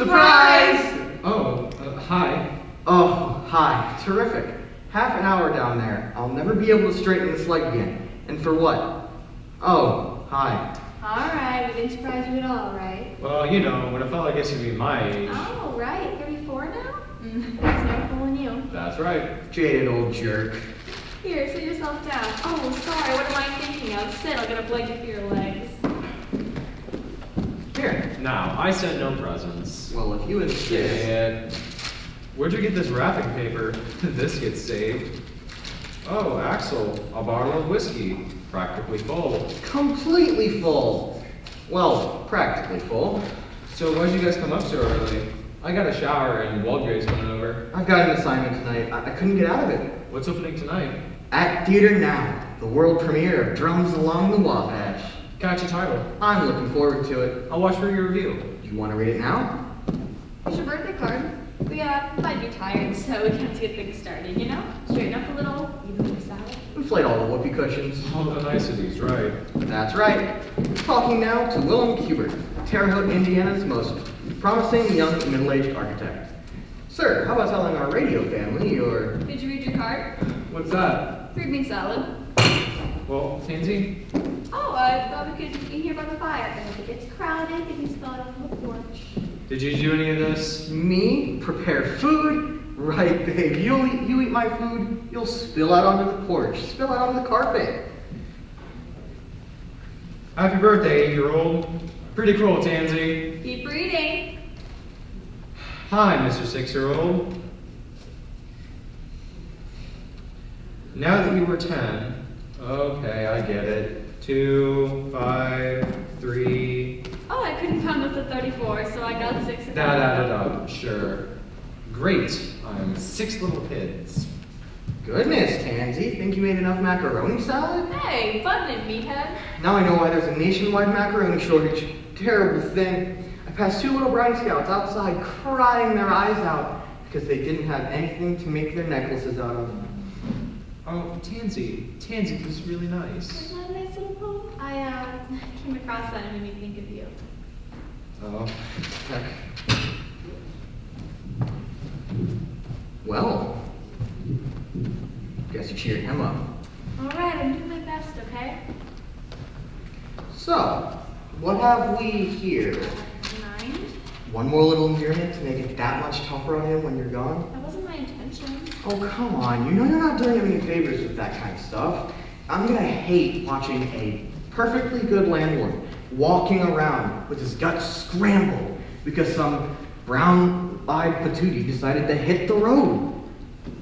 Surprise! Oh, hi. Oh, hi. Terrific. Half an hour down there. I'll never be able to straighten this leg again. And for what? Oh, hi. Alright, we didn't surprise you at all, right? Well, you know, when a fella gets to be my age. Oh, right. 34 now? That's no fooling you. That's right. Jaded old jerk. Here, sit yourself down. Oh, sorry, what am I thinking of? Sit, I'll get a blanket for your legs. Here. Now, I sent no presents. Well, if you insist. Shit. Where'd you get this wrapping paper? This gets saved. Oh, Axel, a bottle of whiskey. Practically full. Completely full. Well, practically full. So why'd you guys come up so early? I got a shower and Waldgrave's coming over. I've got an assignment tonight. I couldn't get out of it. What's opening tonight? At Theater Now, the world premiere of Drums Along the Wabash. Catchy title. I'm looking forward to it. I'll watch for your review. Do you want to read it now? It's your birthday card. We might be tired, so we have to get things started, you know? Straighten up a little, even with salad. Inflate all the whoopee cushions. All the niceties, right? That's right. Talking now to Willum Cubbert, Terre Haute, Indiana's most promising young middle-aged architect. Sir, how about telling our radio family your... Did you read your card? What's that? 3 bean salad. Well, Tansy? Oh, I thought we could eat here by the fire. And if it gets crowded, they can spell it on the porch. Did you do any of this? Me? Prepare food? Right, babe. You eat my food, you'll spill out onto the porch. Spill out onto the carpet. Happy birthday, 8-year-old. Pretty cool, Tansy. Keep reading. Hi, Mr. 6-year-old. Now that you were 10, okay, I get it. 2, 5, 3. Oh, I couldn't come with the 34, so I got 6. Sure. Great. I'm 6 little kids. Goodness, Tansy. Think you made enough macaroni salad? Hey, button it, meathead. Now I know why there's a nationwide macaroni shortage. Terrible thing. I passed 2 little bride scouts outside crying their eyes out because they didn't have anything to make their necklaces out of. Oh, Tansy. Tansy was really nice. Isn't that a nice little poem? I came across that and it made me think of you. Oh, heck. Well, guess you cheered him up. Alright, I'm doing my best, okay? So, what have we here? 9? One more little endearment to make it that much tougher on him when you're gone? That wasn't my intention. Oh, come on. You know you're not doing him any favors with that kind of stuff. I'm gonna hate watching a perfectly good landlord walking around with his guts scrambled because some brown-eyed patootie decided to hit the road.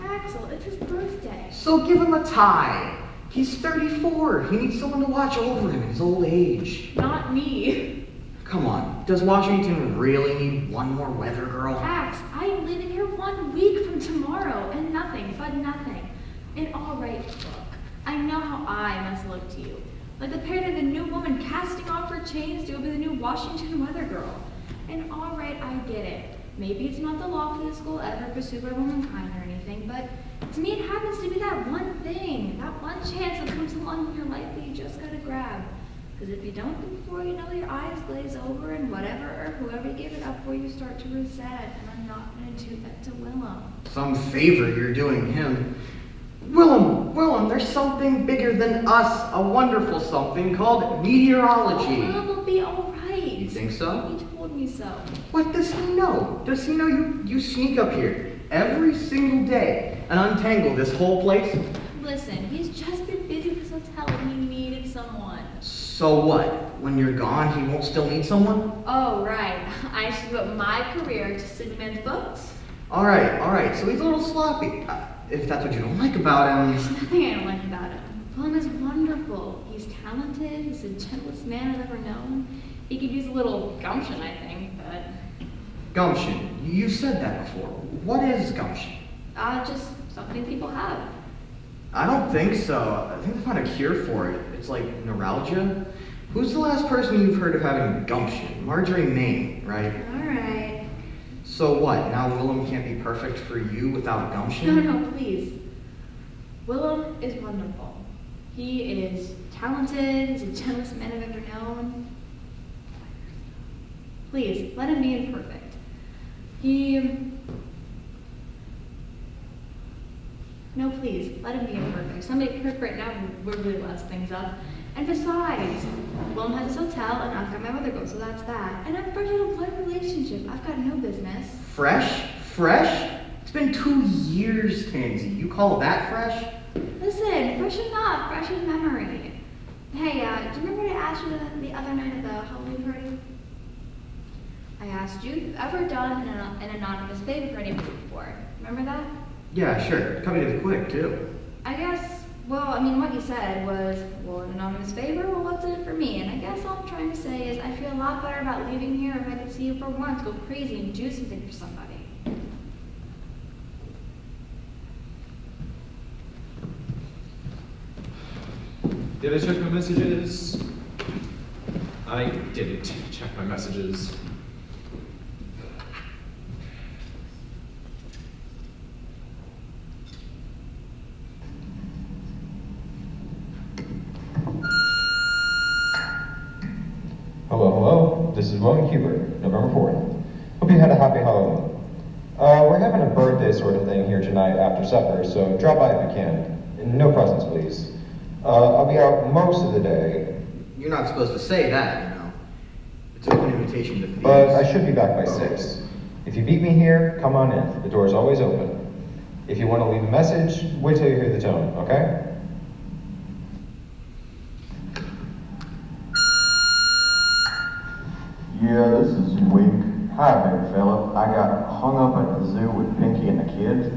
Axel, it's his birthday. So give him a tie. He's 34. He needs someone to watch over him in his old age. Not me. Come on. Does Washington really need one more weather girl? Ax, I'm leaving here 1 week from tomorrow, and nothing but nothing. And alright, look, I know how I must look to you. Like the parent of the new woman casting off her chains to be the new Washington weather girl. And alright, I get it. Maybe it's not the loftiest goal ever pursued by womankind or anything, but to me it happens to be that one thing, that one chance that comes along in your life that you just gotta grab. Because if you don't before you know, your eyes glaze over and whatever or whoever you gave it up for, you start to resent. And I'm not going to do that to Willum. Some favor you're doing him. Willum, there's something bigger than us, a wonderful something called meteorology. Willum will be alright. You think so? He told me so. What does he know? Does he know you sneak up here every single day and untangle this whole place? Listen, he's just been busy with his hotel and he needed someone. So what? When you're gone, he won't still need someone? Oh, right. I should put my career to Steadman's books. All right. So he's a little sloppy. If that's what you don't like about him. There's nothing I don't like about him. Willum is wonderful. He's talented. He's the gentlest man I've ever known. He could use a little gumption, I think, but... Gumption. You've said that before. What is gumption? Just something people have. I don't think so. I think they found a cure for it. It's like neuralgia. Who's the last person you've heard of having gumption? Marjorie Main, right? Alright. So what? Now Willum can't be perfect for you without gumption? No, please. Willum is wonderful. He is talented. He's the gentlest man I've ever known. Please, let him be imperfect. No, please, let him be a birthday. Somebody perfect right now would really mess things up. And besides, Willum has his hotel, and I've got my mother go, so that's that. And I'm fresh in a blood relationship. I've got no business. Fresh? Fresh? It's been 2 years, Tansy. You call that fresh? Listen, fresh enough, fresh in memory. Hey, do you remember what I asked you the other night at the Halloween party? I asked you if you've ever done an anonymous favor for anybody before. Remember that? Yeah, sure. Cut me to the quick, too. I guess, what you said was, an anonymous favor? Well, what's in it for me? And I guess all I'm trying to say is I feel a lot better about leaving here if I could see you for once go crazy and do something for somebody. Did I check my messages? I didn't check my messages. Hello, this is Willum Cubbert, November 4th. Hope you had a happy Halloween. We're having a birthday sort of thing here tonight after supper, so drop by if you can. And no presents, please. I'll be out most of the day. You're not supposed to say that, you know. It's an open invitation to thieves. But I should be back by 6. If you beat me here, come on in. The door's always open. If you want to leave a message, wait till you hear the tone, okay? Yeah, this is Wink. Hi, big fella. I got hung up at the zoo with Pinky and the kids,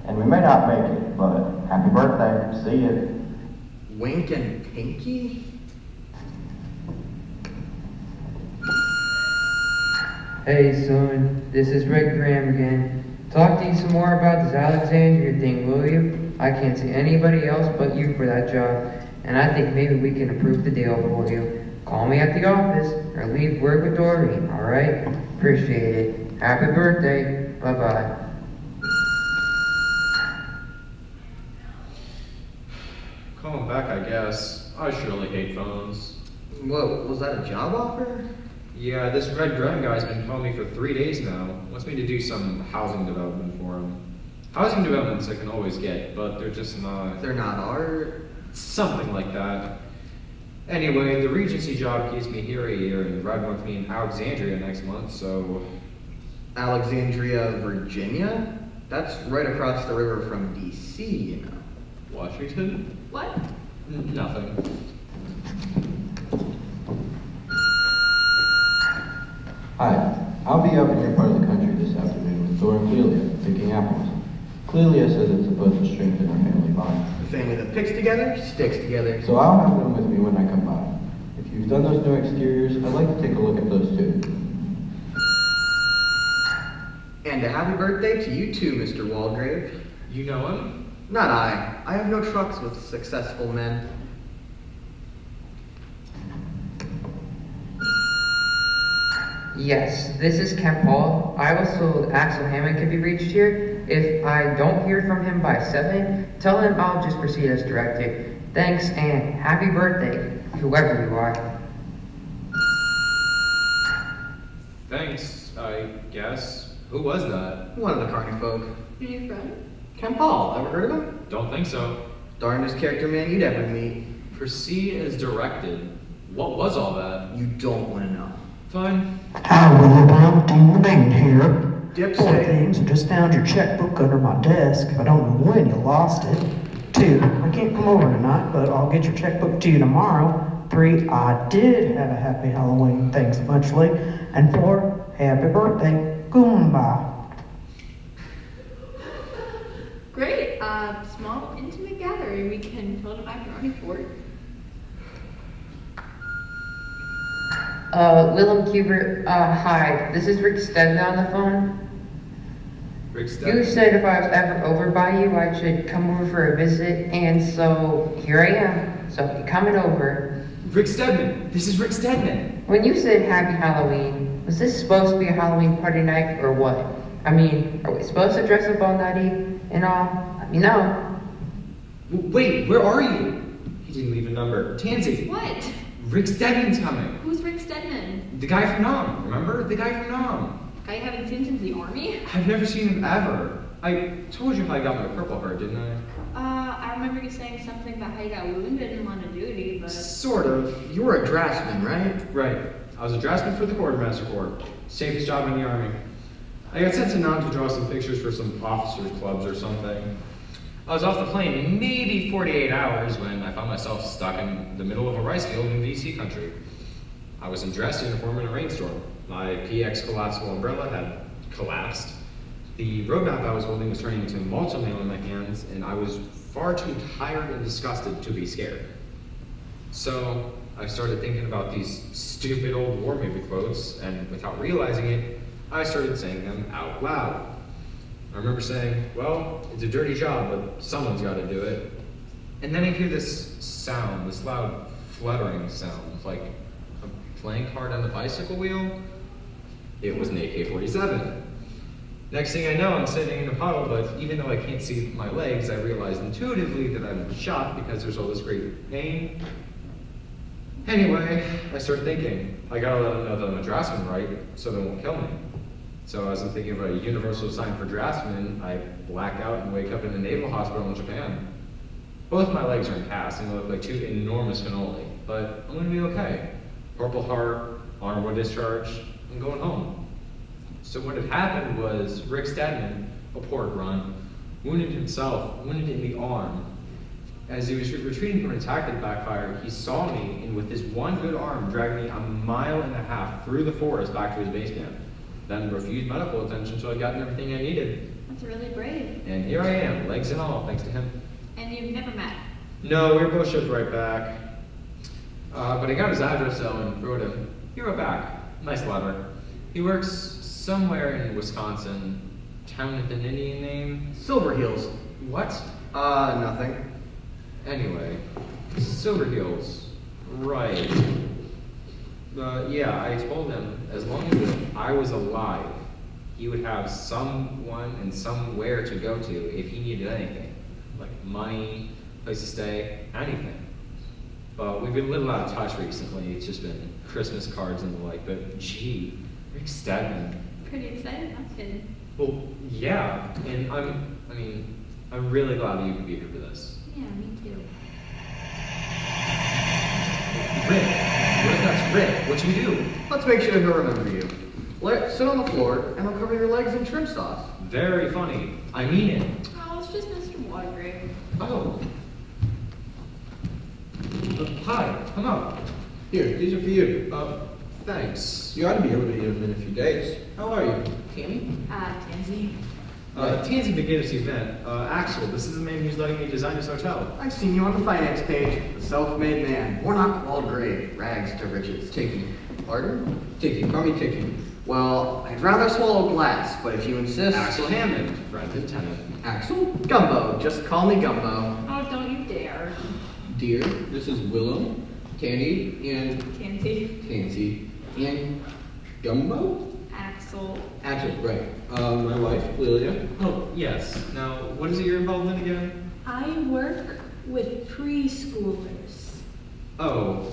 and we may not make it, but happy birthday. See ya. Wink and Pinky? Hey son, this is Rick Graham again. Talk to you some more about this Alexandria thing, will you? I can't see anybody else but you for that job, and I think maybe we can approve the deal for you. Call me at the office, or leave word with Doreen, alright? Appreciate it. Happy birthday. Bye-bye. Call him back, I guess. I surely hate phones. Whoa, was that a job offer? Yeah, this Red Graham guy's been calling me for 3 days now. Wants me to do some housing development for him. Housing developments I can always get, but they're just not... They're not art? Something like that. Anyway, the Regency job keeps me here a year, and Red wants me in Alexandria next month, so... Alexandria, Virginia? That's right across the river from D.C., you know. Washington? What? Nothing. Hi, I'll be up in your part of the country this afternoon with Thora and Clelia, picking apples. Clelia says it's supposed to strengthen our family bond. The family that picks together, sticks together. So I'll have them with me when I come by. If you've done those new exteriors, I'd like to take a look at those too. And a happy birthday to you too, Mr. Waldgrave. You know him? Not I. I have no trucks with successful men. Yes, this is Kemp Hall. I was told Axel Hammond could be reached here. If I don't hear from him by 7, tell him I'll just proceed as directed. Thanks and happy birthday, whoever you are. Thanks, I guess. Who was that? One of the Carney folk. Your new friend? Kemp Hall, ever heard of him? Don't think so. Darndest character man you'd ever meet. Proceed as directed. What was all that? You don't want to know. Fine. Hi, Willum, Dean Remain here. Dipstick. 4 things, I just found your checkbook under my desk. I don't know when you lost it. 2, I can't come over tonight, but I'll get your checkbook to you tomorrow. 3, I did have a happy Halloween, thanks muchly. And 4, happy birthday. Goodbye. Great. Small, intimate gathering. We can fill the macaroni fort. Willum Cubbert, hi. This is Rick Steadman on the phone. Rick You Steadman. said if I was ever over by you, I should come over for a visit, and so here I am. So I'll be coming over. Rick Steadman. This is Rick Steadman. When you said Happy Halloween, was this supposed to be a Halloween party night or what? I mean, are we supposed to dress up all nutty and all? Let me know. Wait, where are you? He didn't leave a number. Tansy. What? Rick Steadman's coming. Who's Rick Steadman? The guy from Nam. Remember? The guy from Nam. Guy you haven't seen since the army? I've never seen him ever. I told you how I got my Purple Heart, didn't I? I remember you saying something about how you got wounded in line of duty, but... Sort of. You were a draftsman, right? Right. I was a draftsman for the Quartermaster Corps. Safest job in the Army. I got sent to Nam to draw some pictures for some officers' clubs or something. I was off the plane maybe 48 hours when I found myself stuck in the middle of a rice field in VC country. I was in dress uniform in a rainstorm. My PX collapsible umbrella had collapsed. The road map I was holding was turning into mulch mail in my hands, and I was far too tired and disgusted to be scared. So I started thinking about these stupid old war movie quotes, and without realizing it, I started saying them out loud. I remember saying, well, it's a dirty job, but someone's got to do it. And then I hear this sound, this loud fluttering sound, like a playing card on the bicycle wheel. It was an AK-47. Next thing I know, I'm sitting in a puddle, but even though I can't see my legs, I realize intuitively that I'm shot because there's all this great pain. Anyway, I start thinking, I gotta let them know that I'm a draftsman, right? So they won't kill me. So as I'm thinking about a universal sign for draftsmen, I black out and wake up in a naval hospital in Japan. Both my legs are in casts and look like two enormous cannoli, but I'm gonna be okay. Purple Heart, honorable discharge, I'm going home. So what had happened was Rick Steadman, a poor grunt, wounded himself, wounded in the arm. As he was retreating from an attack that backfired, he saw me and with his one good arm dragged me 1.5 miles through the forest back to his base camp. Then refused medical attention until I'd gotten everything I needed. That's really brave. And here I am, legs and all, thanks to him. And you've never met? No, we were both shipped right back. But I got his address though and wrote him. He wrote back. Nice letter. He works somewhere in Wisconsin. Town with an Indian name? Silver Heels. What? Nothing. Anyway, Silver Heels. Right. Yeah, I told him as long as I was alive, he would have someone and somewhere to go to if he needed anything. Like money, place to stay, anything. But we've been a little out of touch recently. It's just been Christmas cards and the like, but gee, Rick Steadman. Pretty excited, that's good. Well, yeah, and I'm really glad that you could be here for this. Yeah, me too. Rick, what if that's Rick? What should we do? Let's make sure he'll remember you. Sit on the floor, and I'll cover your legs in trim sauce. Very funny. I mean it. Oh, it's just Mr. Waldgrave. Oh. Hi, come up. Here, these are for you. Thanks. You ought to be able to eat them in a few days. How are you? Tammy? Tansy. Tansy McGinnis event. Axel, this is the man who's letting me design his hotel. I've seen you on the finance page. The self-made man. Warnock, Waldgrave. Rags to riches. Tiki. Pardon? Tiki. Call me Tiki. Well, I'd rather swallow glass, but if you insist... Axel Hammond, friend and tenant. Axel? Gumbo. Just call me Gumbo. Oh, don't you dare. Dear, this is Willum, Tandy, and Tansy. and Gumbo? Axel. Axel, right. My wife, Clelia. Oh, yes. Now, what is it you're involved in again? I work with preschoolers. Oh,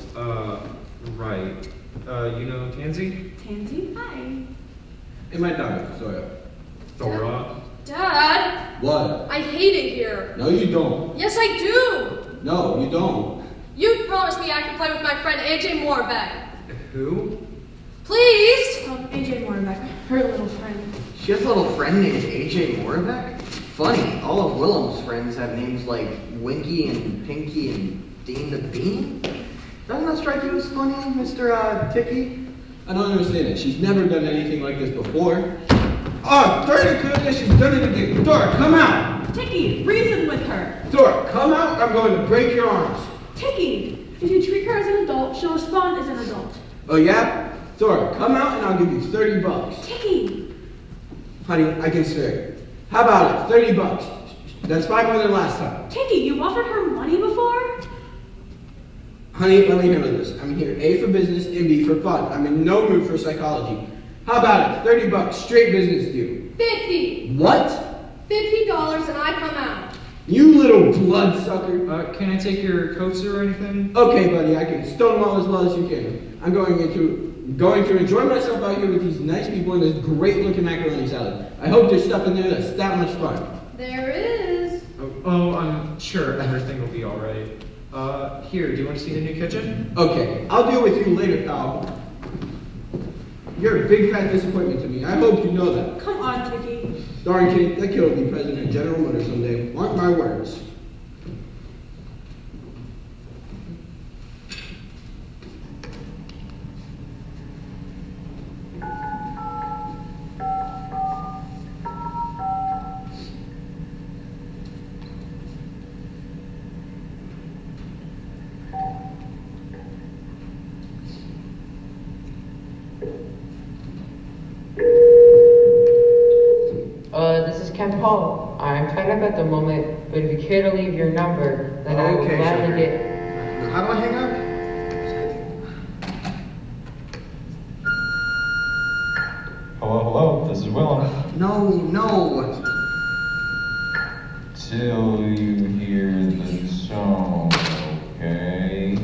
right. You know Tansy? Tansy? Hi. And my daughter, Thora. Thora? Dad! What? I hate it here. No, you don't. Yes, I do! No, you don't. You promised me I could play with my friend AJ Moorbeck. Who? Please! AJ Moorbeck, her little friend. She has a little friend named AJ Moravec? Funny, all of Willum's friends have names like Winky and Pinky and Dean the Bean. Doesn't that strike you as funny, Mr. Tiki? I don't understand it. She's never done anything like this before. Oh, Thora, Clelia, she's done it again. Thora, come out! Tiki, reason with her. Thora, come out. I'm going to break your arms. Tiki, if you treat her as an adult, she'll respond as an adult. Oh, yeah? Thora, come out and I'll give you $30. Tiki! Honey, I can swear it. How about it? $30. That's 5 more than last time. Tiki, you've offered her money before? Honey, let me handle this. I'm here A for business and B for fun. I'm in no mood for psychology. How about it? $30, straight business deal. 50. What? $50 and I come out. You little bloodsucker. Can I take your coats or anything? Okay, buddy, I can stone them all as well as you can. I'm going into I'm going to enjoy myself out here with these nice people and this great-looking macaroni salad. I hope there's stuff in there that's that much fun. There is. Oh, I'm sure everything will be all right. Here, do you want to see the new kitchen? Okay, I'll deal with you later, pal. You're a big fat disappointment to me. I hope you know that. Come on, Tiki. Darn kid, that kid will be president of General Motors someday. Mark my words. This is Ken Paul. I'm tied up at the moment, but if you care to leave your number, then I will Okay, gladly sugar. get... How do I hang up? Hello, this is Willum. No. Till you hear the song, okay?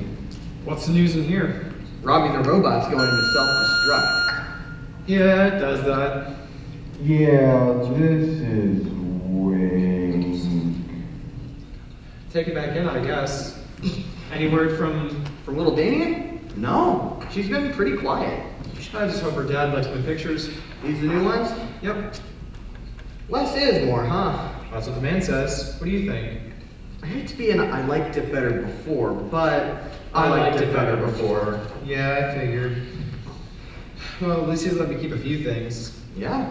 What's the news in here? Robbie the robot's going to self-destruct. Yeah, it does that. Yeah, this is weak. Take it back in, I guess. Any word from... From little Damien? No, she's been pretty quiet. I just hope her dad likes my pictures. These the new ones? Yep, Less is more, huh? that's what the man says. What do you think? I hate to be an I liked it better before, but I liked it better before. Yeah, I figured. Well, at least he let me keep a few things. Yeah,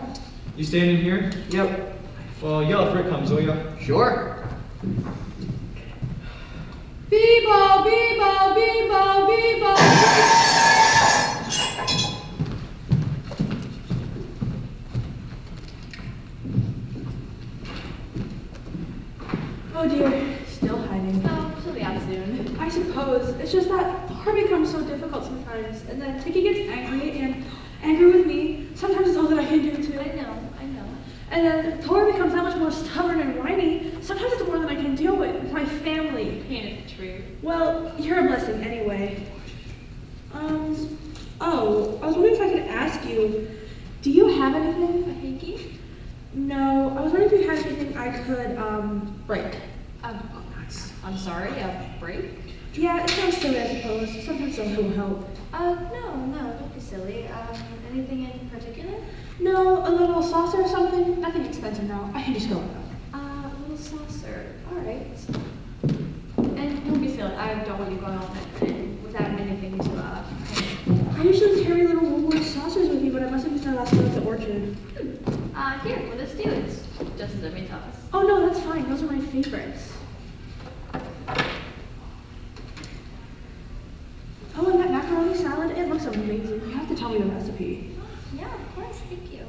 You staying in here? yep, Well, yell if Rick comes, will ya? sure. Bebo, Bebo, Bebo, Bebo. Oh dear, still hiding. Oh, she'll be out soon. I suppose. It's just that Thora becomes so difficult sometimes, and then Tiki gets angry with me. Sometimes it's all that I can do too. I know. And then Thora becomes that much more stubborn and whiny. Sometimes it's more than I can deal with. It's my family. Ain't it true? Well, you're a blessing anyway. Oh, I was wondering if I could ask you, do you have anything? A hanky? No, I was wondering if you had anything I could, break. I'm sorry, a break? Yeah, it sounds silly, I suppose. Sometimes a little help. No, don't be silly. Anything in particular? No, a little saucer or something? Nothing expensive now. I can just go with that. A little saucer. Alright. And don't be silly. I don't want you going on and without anything to, I usually carry little Woolworth saucers with me, but I must have used my last one at the orchard. Here, with this too. It's just as every toss. Oh no, that's fine. Those are my favorites. Oh, and that macaroni salad, it looks amazing. You have to tell me the recipe. Yeah, of course. Thank you.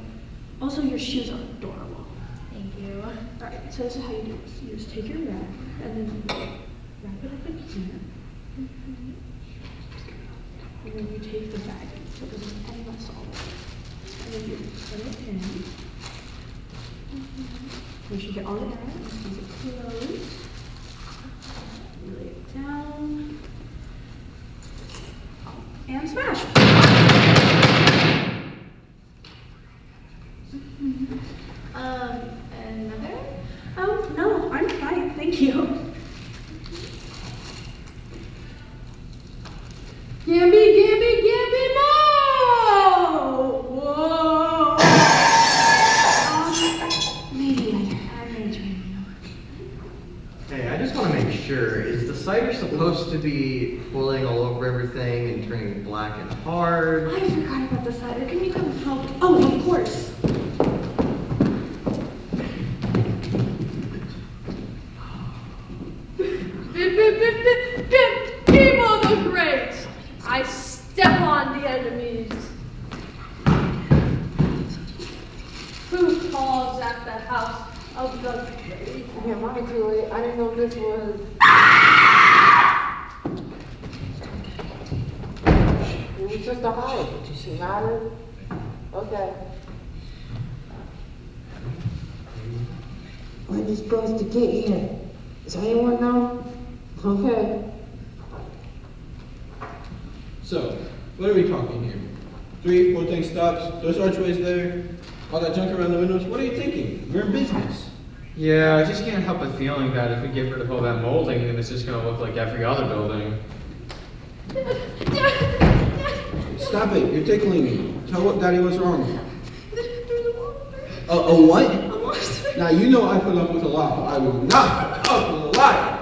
Also, your shoes are adorable. Thank you. Alright, so this is how you do this. You just take your wrap, and then you wrap it up in here. And then you take the bag, so it doesn't have any less all over. And then you put it in. You should get all the air out and squeeze it close. You lay it down. And smash! Another? Oh, no, I'm fine, thank you. Gamby, Gamby, Gamby, no! Whoa! Maybe I may dream. Hey, I just want to make sure, is the cider supposed to be pulling all over everything and turning black and hard? I forgot about the cider. Can you come help? Oh, of course. People the great! I step on the enemies. Who calls at the house of the great? Yeah, mine too late. I didn't know this was... It was just a hide. She nodded. Okay. When are you supposed to get here? Does anyone know? Okay. So, what are we talking here? 3, 4 tank stops, those archways there, all that junk around the windows. What are you thinking? We're in business. Yeah, I just can't help but feeling that if we get rid of all that molding, then it's just gonna look like every other building. Stop it, you're tickling me. Tell what Daddy what's wrong. A what? A monster. Now you know I put up with a lot, but I will not put up with a lot.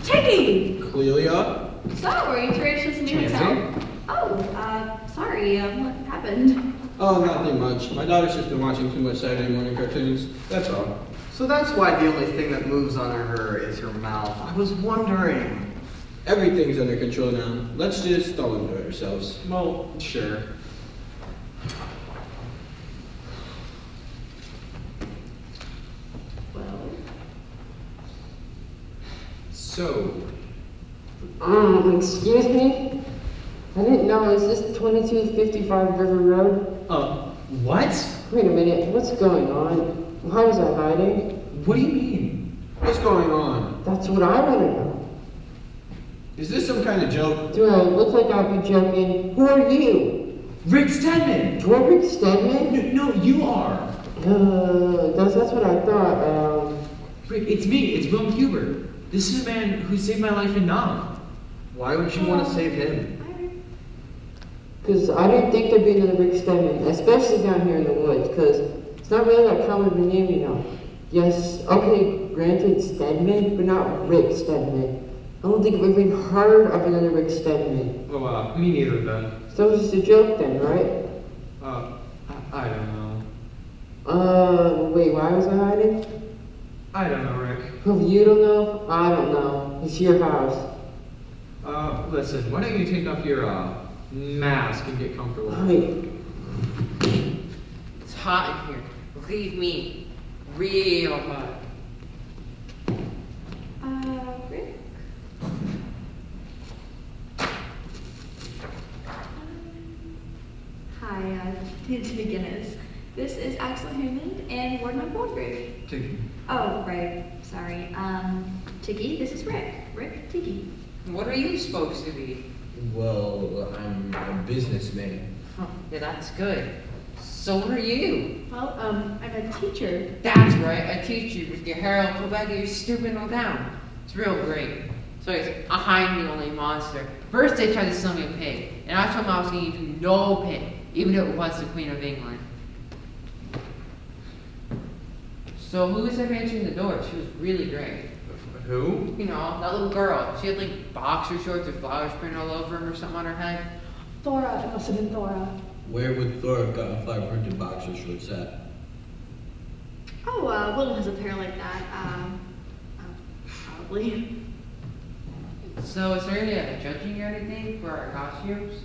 Tiggy! Clelia? So, were you gracious in your hotel? Oh, sorry, what happened? Oh, nothing much. My daughter's just been watching too much Saturday morning cartoons. That's all. So that's why the only thing that moves on her is her mouth. I was wondering. Everything's under control now. Let's just all enjoy ourselves. Well, sure. Well, So, Excuse me? I didn't know, is this 2255 River Road? what? Wait a minute, what's going on? Why was I hiding? What do you mean? What's going on? That's what I want to know. Is this some kind of joke? Do I look like I'll be joking? Who are you? Rick Steadman! You're Rick Steadman? No, you are. That's what I thought. Rick, it's me. It's Willum Cubbert. This is a man who saved my life in Nam. Why would you want to save him? Because I didn't think there'd be another Rick Steadman, especially down here in the woods, because it's not really that common of a name, you know. Yes, okay, granted Steadman, but not Rick Steadman. I don't think I've even heard of another Rick Steadman. Oh, me neither then. So it was just a joke then, right? I don't know. Wait, why was I hiding? I don't know, Rick. Oh, you don't know? I don't know. It's your house. Listen, why don't you take off your, mask and get comfortable? Wait. It's hot in here. Believe me, real hot. Rick? Hi, to McGinnis. This is Axel Hammond and Warnock Waldgrave. Tiki. Oh, right. Sorry. Tiki, this is Rick. Rick, Tiki. What are you supposed to be? Well, I'm a businessman. Huh, yeah, that's good. So what are you? Well, I'm a teacher. That's right, a teacher with your hair all pulled back and your stupid all down. It's real great. So it's I'm the only monster. First they tried to sell me a pig, and I told them I was going to eat no pig, even if it was the Queen of England. So who was there answering the door? She was really great. Who? You know, that little girl. She had like boxer shorts with flowers printed all over them or something on her head. Thora, it must have been Thora. Where would Thora have gotten 500 boxer shorts at? Oh, Willum has a pair like that. Probably. So is there any judging or anything for our costumes?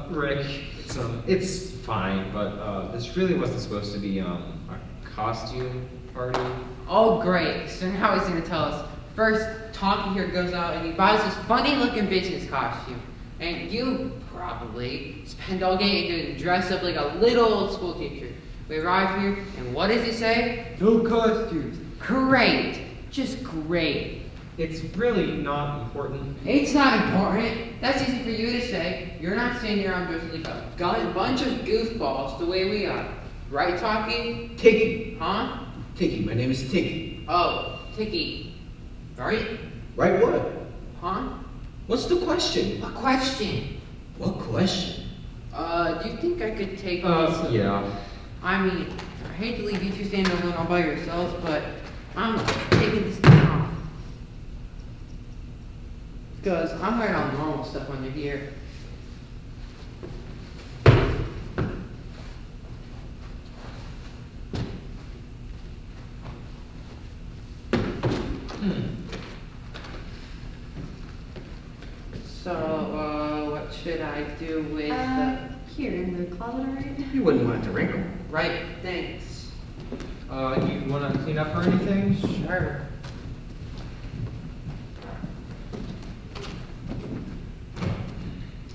Rick, it's fine, but this really wasn't supposed to be a costume party. Oh great, so now he's gonna tell us. First, Tonky here goes out and he buys this funny looking business costume. And you probably spend all day doing dress up like a little old school teacher. We arrive here and what does he say? No costumes. Great, just great. It's really not important. It's not important. That's easy for you to say. You're not standing around dressed like a bunch of goofballs the way we are. Right, Talkie? Tiki. Huh? Tiki, my name is Tiki. Oh, Tiki. Right? Right what? Huh? What's the question? What question? What question? Do you think I could take this? Yeah. I mean, I hate to leave you two standing alone all by yourselves, but I'm taking this thing off. Because I'm hired on normal stuff when you're here. So, what should I do with Here in the closet, alright? You wouldn't want it to wrinkle. Right, thanks. You wanna clean up or anything? Sure.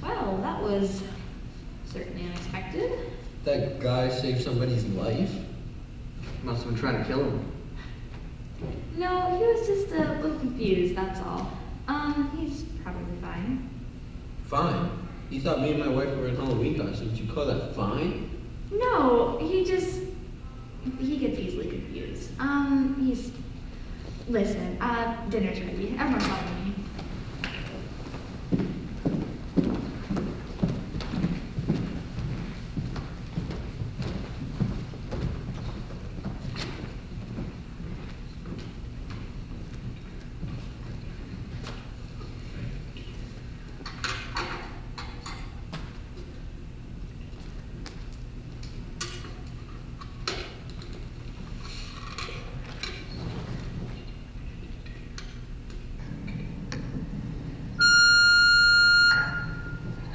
Well, that was certainly unexpected. That guy saved somebody's life? Must have been trying to kill him. No, he was just a little confused, that's all. He's probably fine. Fine. He thought me and my wife were in Halloween costumes. You call that fine? No, he gets easily confused. Listen, dinner's ready. Everyone follow me.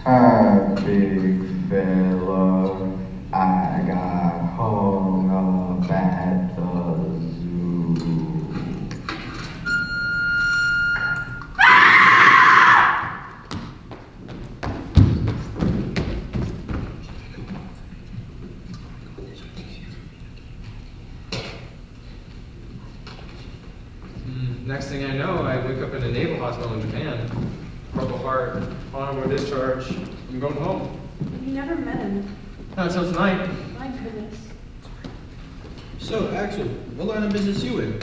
Hi, big fella. I got hung up at the zoo. Next thing I know, I wake up in a naval hospital in Japan. Purple heart, honorable discharge. I'm going home. You never met him. Not until tonight. My goodness. So, Axel, what line of business you in?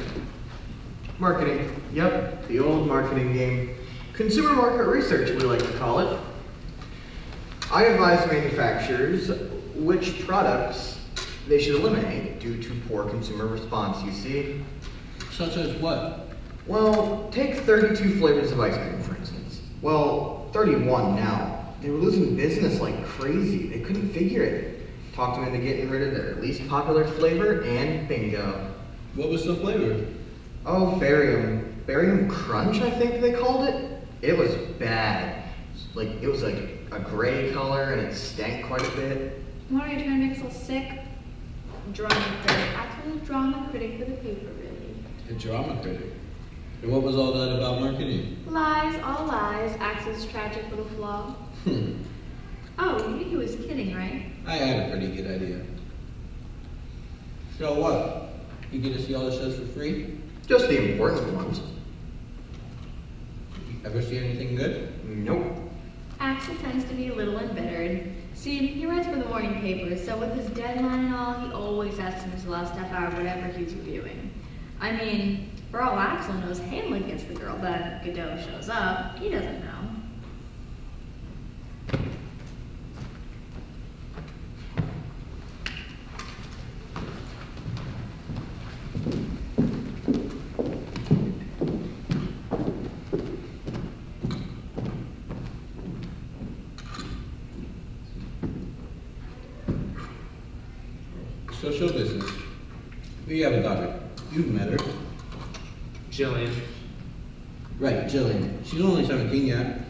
Marketing. Yep, the old marketing game. Consumer market research, we like to call it. I advise manufacturers which products they should eliminate due to poor consumer response, you see. Such as what? Well, take 32 flavors of ice cream, for instance. Well, 31 now. They were losing business like crazy. They couldn't figure it. Talked them into getting rid of their least popular flavor, and bingo. What was the flavor? Oh, barium. Barium crunch, I think they called it. It was bad. It was like a gray color, and it stank quite a bit. What are you trying to make so sick? Drama critic. Actually, drama critic for the paper, really. A drama critic. And what was all that about marketing? Lies, all lies. Axel's tragic little flaw. Oh, you knew he was kidding, right? I had a pretty good idea. So what? You get to see all the shows for free? Just the important ones. You ever see anything good? Nope. Axel tends to be a little embittered. See, he writes for the morning paper, so with his deadline and all, he always has to miss the last half hour of whatever he's reviewing. I mean, for all Axel knows, Hammond gets the girl, but Godot shows up. He doesn't know. So show business. We have a daughter. You've met her. Jillian. Right, Jillian. She's only 17 yet.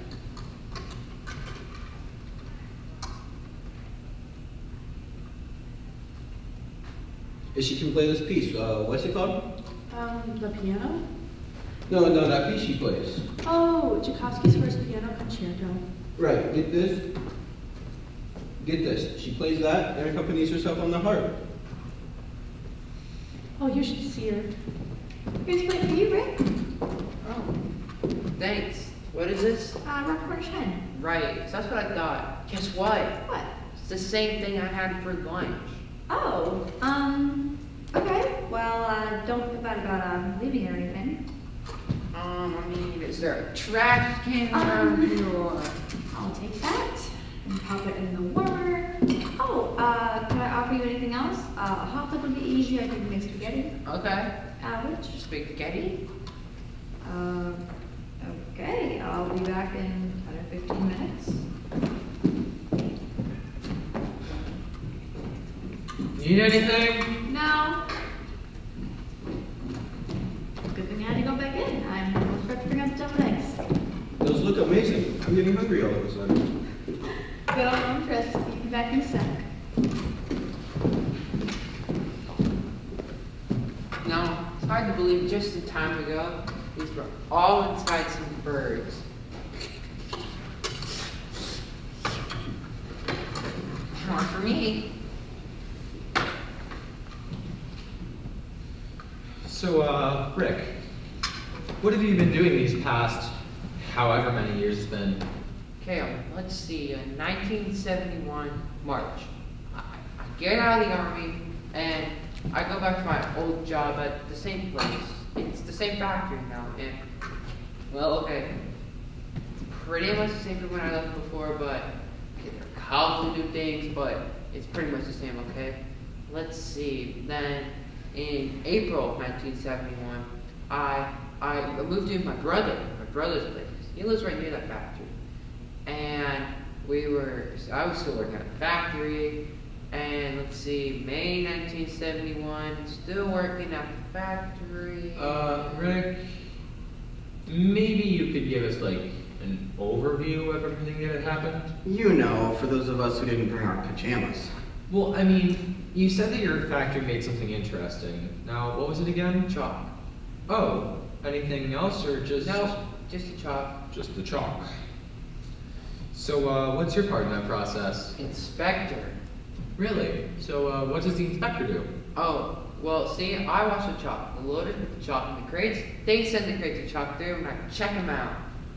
If she can play this piece, what's it called? The piano? No, that piece she plays. Oh, Tchaikovsky's first piano concerto. Right, get this. Get this. She plays that and accompanies herself on the harp. Oh, you should see her. Here's play for you, Rick. Oh, thanks. What is this? Rock Cornish hen. Right, so that's what I thought. Guess what? What? It's the same thing I had for lunch. Oh, okay. Well, don't feel bad about leaving it or anything. I mean, is there a trash can around here? I'll take that and pop it in the warmer. Oh, can I offer you anything else? A hot dog would be easy. I could make spaghetti. Okay. Which? Spaghetti? Okay. I'll be back in about 15 minutes. Need anything? No. Good thing I had to go back in. I'm almost ready to bring out the deviled eggs. Those look amazing. I'm getting hungry all of a sudden. Go, don't trust. You'll be back in a sec. No, it's hard to believe just a time ago, these were all inside some birds. More for me. So, Rick, what have you been doing these past however many years it's been? Okay, let's see, 1971 March. I get out of the army and I go back to my old job at the same place. It's the same factory now, and well, okay, it's pretty much the same from when I left before, but okay, there are a couple new things, but it's pretty much the same. Okay, let's see. Then in April 1971, I moved in with my brother's place. He lives right near that factory. And I was still working at the factory, and let's see, May 1971, still working at the factory. Rick, maybe you could give us, like, an overview of everything that had happened? You know, for those of us who didn't bring our pajamas. Well, I mean, you said that your factory made something interesting. Now, what was it again? Chalk. Oh, anything else, or just... No, just the chalk. Just the chalk. So, what's your part in that process? Inspector. Really? So, what does the inspector do? Oh, well, see, I wash the chalk. The loaders put the chalk in the crates. They send the crates of chalk through, and I check them out.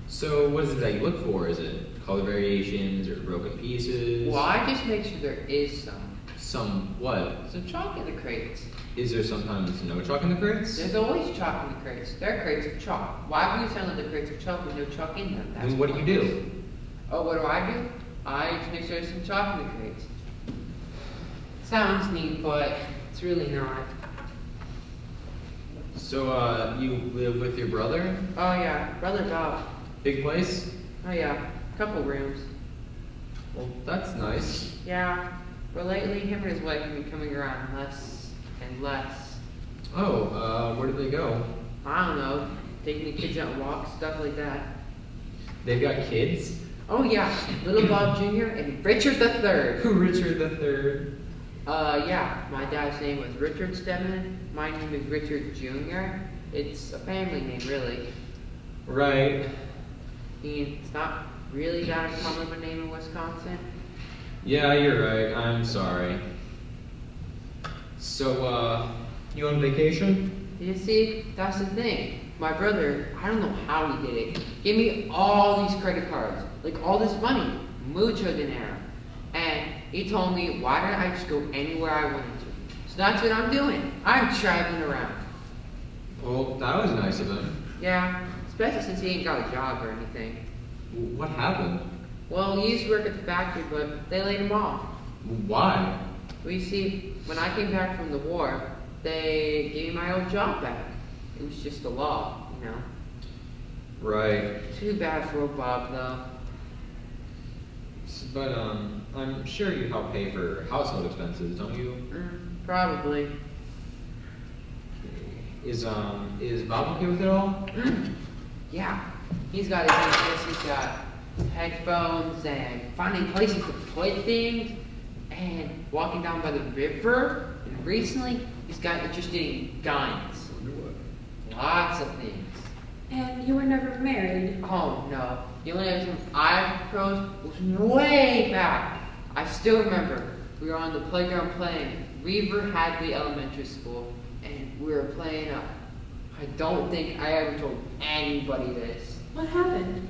So, what is it that you look for? Is it color variations or broken pieces? Well, I just make sure there is some. Some what? Some chalk in the crates. Is there sometimes no chalk in the crates? There's always chalk in the crates. They're crates of chalk. Why would you sell the crates of chalk with no chalk in them? Then what do you do? Oh, what do? I just make sure there's some chalk in the crates. Sounds neat, but it's really not. So, you live with your brother? Oh yeah, brother Bob. Big place? Oh yeah, couple rooms. Well, that's nice. Yeah, but lately him and his wife have been coming around less and less. Oh, where do they go? I don't know, taking the kids out on walks, stuff like that. They've got kids? Oh yeah, little Bob Jr. and Richard III. Richard III? Yeah, my dad's name was Richard Steadman. My name is Richard Jr. It's a family name, really. Right. It's not really that common of a name in Wisconsin. Yeah, you're right. I'm sorry. So, you on vacation? You see, that's the thing. My brother, I don't know how he did it, gave me all these credit cards, like all this money, mucho dinero. And he told me, why don't I just go anywhere I wanted to? So that's what I'm doing. I'm traveling around. Well, that was nice of him. Yeah, especially since he ain't got a job or anything. What happened? Well, he used to work at the factory, but they laid him off. Why? Well, you see, when I came back from the war, they gave me my old job back. It was just the law, you know. Right. Too bad for old Bob, though. But, I'm sure you help pay for household expenses, don't you? Probably. Is Bob okay with it all? Yeah. He's got his interests, he's got headphones and finding places to put things and walking down by the river. And recently, he's got interested in guns. Lots of things. And you were never married? Oh, no. The only other time I proposed was way back. I still remember we were on the playground playing Reaver Hadley Elementary School, and we were playing up. I don't think I ever told anybody this. What happened?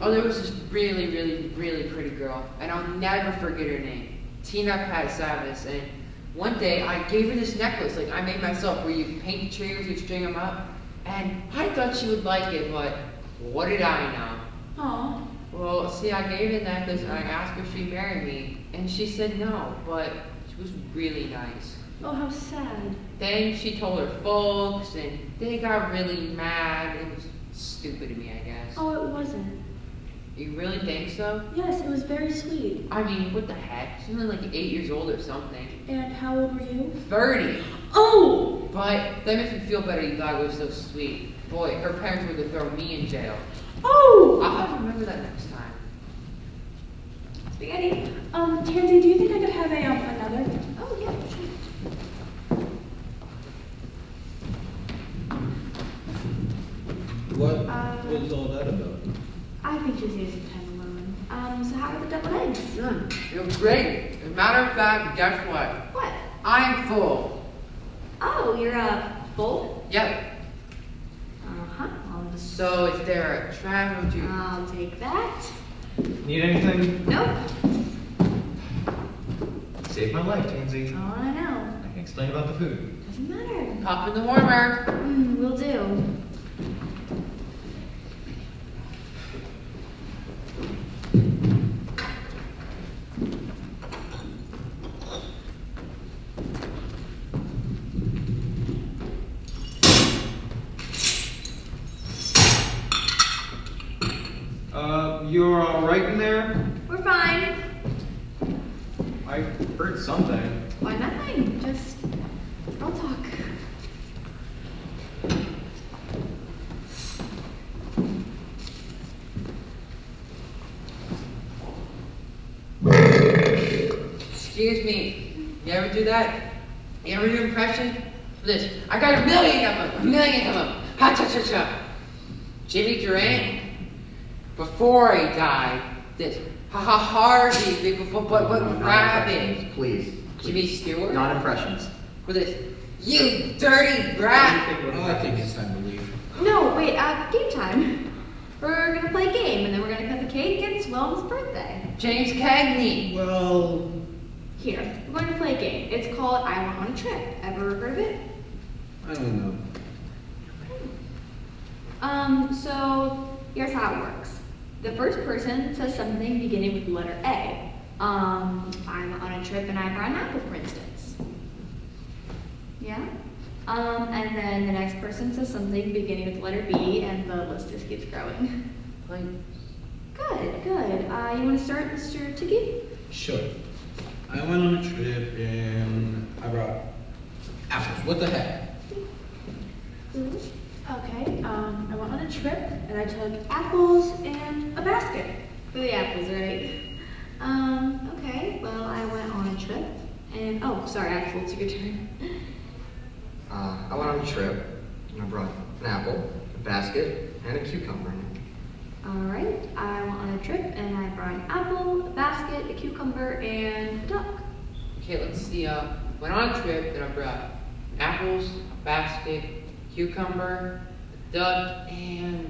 Oh, there was this really, really, really pretty girl, and I'll never forget her name. Tina Patsavis, and one day I gave her this necklace, like I made myself, where you paint trees, you string them up, and I thought she would like it, but what did I know? Oh. Well, see, I gave her the necklace, and I asked her if she'd marry me, and she said no, but she was really nice. Oh, how sad. Then she told her folks, and they got really mad. It was stupid of me, I guess. Oh, it wasn't. You really think so? Yes, it was very sweet. I mean, what the heck? She's only like 8 years old or something. And how old were you? 30. Oh! But that makes me feel better you thought it was so sweet. Boy, her parents were to throw me in jail. Oh! I'll have to remember that next time. Spaghetti. Tansy, do you think I could have another? Oh, yeah, sure. What was all that about? I think she's used some time alone. So how are the deviled eggs? It was great. As a matter of fact, guess what? What? I'm full. Oh, you're, full? Yep. Uh-huh. So is there a travel to... I'll take that. Need anything? Nope. Saved my life, Tansy. Oh, I know. I can explain about the food. Doesn't matter. Pop in the warmer. Will do. You're all right in there? We're fine. I heard something. Why nothing? Just I'll talk. Excuse me. You ever do that? You ever do an impression? This. I got a million of them. A million of them. Ha cha cha cha. Jimmy Durant. Before he died. This. Ha ha Harvey. But Rabbit. Please. Jimmy Stewart. Not impressions. For this. You dirty brat. I think it's time to leave. No, wait, game time. We're gonna play a game and then we're gonna cut the cake. It's Willum's birthday. James Cagney. Well, Here, we're going to play a game. It's called I Went on a Trip. Ever heard of it? I don't know. So here's how it works. The first person says something beginning with the letter A. I went on a trip and I brought an apple, for instance. Yeah? And then the next person says something beginning with the letter B, and the list just keeps growing. Good, good. You want to start, Mr. Tiggy? Sure. I went on a trip and I brought apples. What the heck? Okay, I went on a trip and I took apples and a basket. For the apples, right? Okay. Well, I went on a trip, and oh, sorry, Axel, it's your turn. I went on a trip, and I brought an apple, a basket, and a cucumber. All right. I went on a trip, and I brought an apple, a basket, a cucumber, and a duck. Okay, let's see. Went on a trip and I brought apples, a basket, cucumber, a duck, and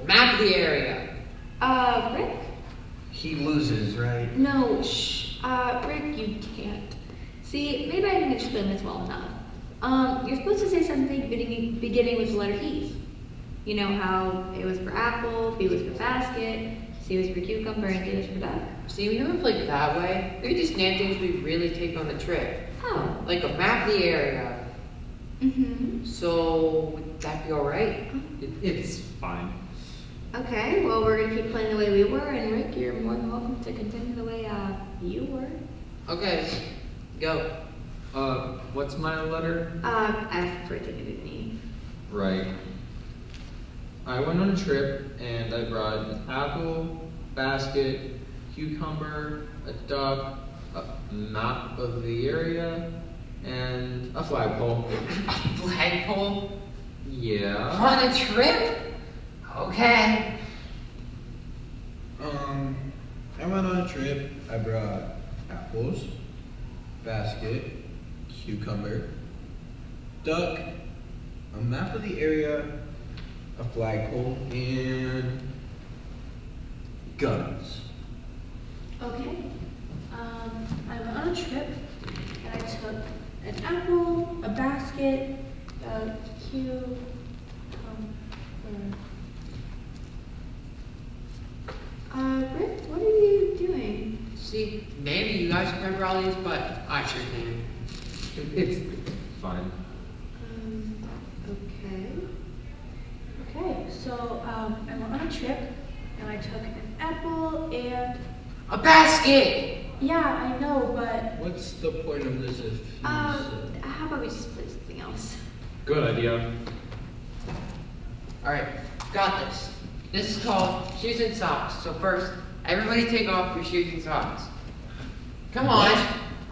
map of the area. Rick? He loses, right? No, shh. Rick, you can't. See, maybe I didn't explain this well enough. You're supposed to say something beginning with the letter E. You know how A was for apple, B was for basket, C was for cucumber, and D was for duck. See, we never played that way. We just name things we really take on the trip. How? Like a map of the area. Mm-hmm. So, would that be alright? It's fine. Okay, well, we're gonna keep playing the way we were, and Rick, you're more than welcome to continue the way you were. Okay, go. What's my letter? F for dignity. Right. I went on a trip and I brought an apple, basket, cucumber, a duck, a map of the area, and a flagpole. A flagpole? Yeah. On a trip? Okay. I went on a trip. I brought apples, basket, cucumber, duck, a map of the area, a flagpole, and guns. Okay. I went on a trip and I took an apple, a basket, a cucumber. Rick, what are you doing? See, maybe you guys remember all these, but I sure can. It's fine. Okay. Okay, so I went on a trip and I took an apple and a basket! yeah, I know, but What's the point of this if you How about we just play something else? Good idea. Alright, got this. This is called shoes and socks. So first, everybody take off your shoes and socks. Come on,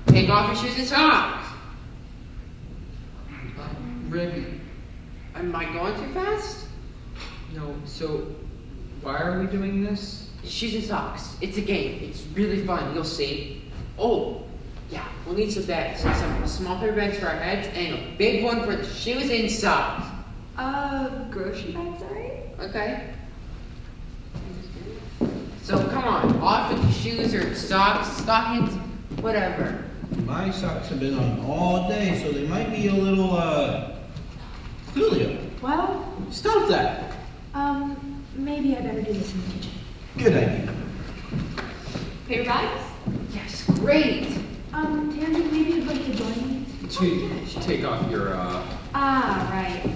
take off your shoes and socks. Rick, Am I going too fast? no, so why are we doing this? Shoes and socks. It's a game. It's really fun. You'll see. Oh, yeah. We'll need some bags. Some small paper bags for our heads and a big one for the shoes and socks. Grocery bags, alright? Okay. So come on, off with your shoes or socks, stockings, whatever. My socks have been on all day, so they might be a little, Clelia. Well, Stop that. maybe I better do this in the kitchen. Good idea. Paper bags? Yes, great. Tansy, maybe you'd like to join me? Take off your, Ah, right.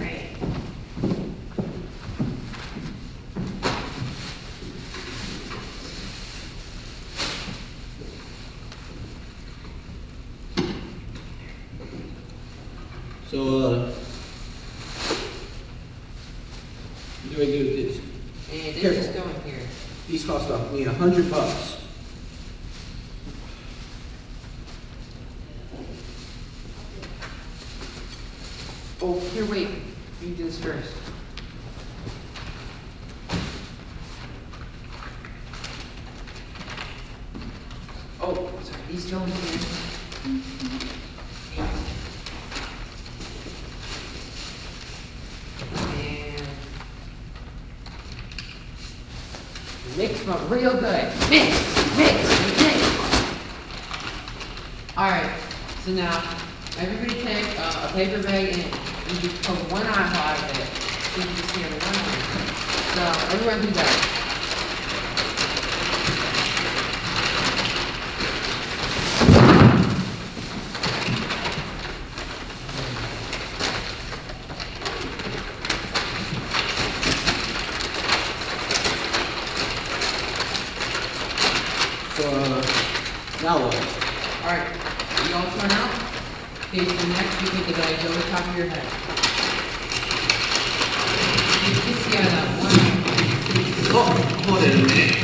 So, what do I do with this? And Careful. it's just going here. These cost me $100. Oh, here, wait. You do this first. Oh, sorry. These go in here. And mix them real good. Mix. All right. So now, everybody take a paper bag and you just poke one eyeball out of it. So you can see the one eye. So everyone do that. So, now what? Alright, you all turn out. Face the next, you put the bags over the top of your head. You just see how that one. Oh, hold it a minute.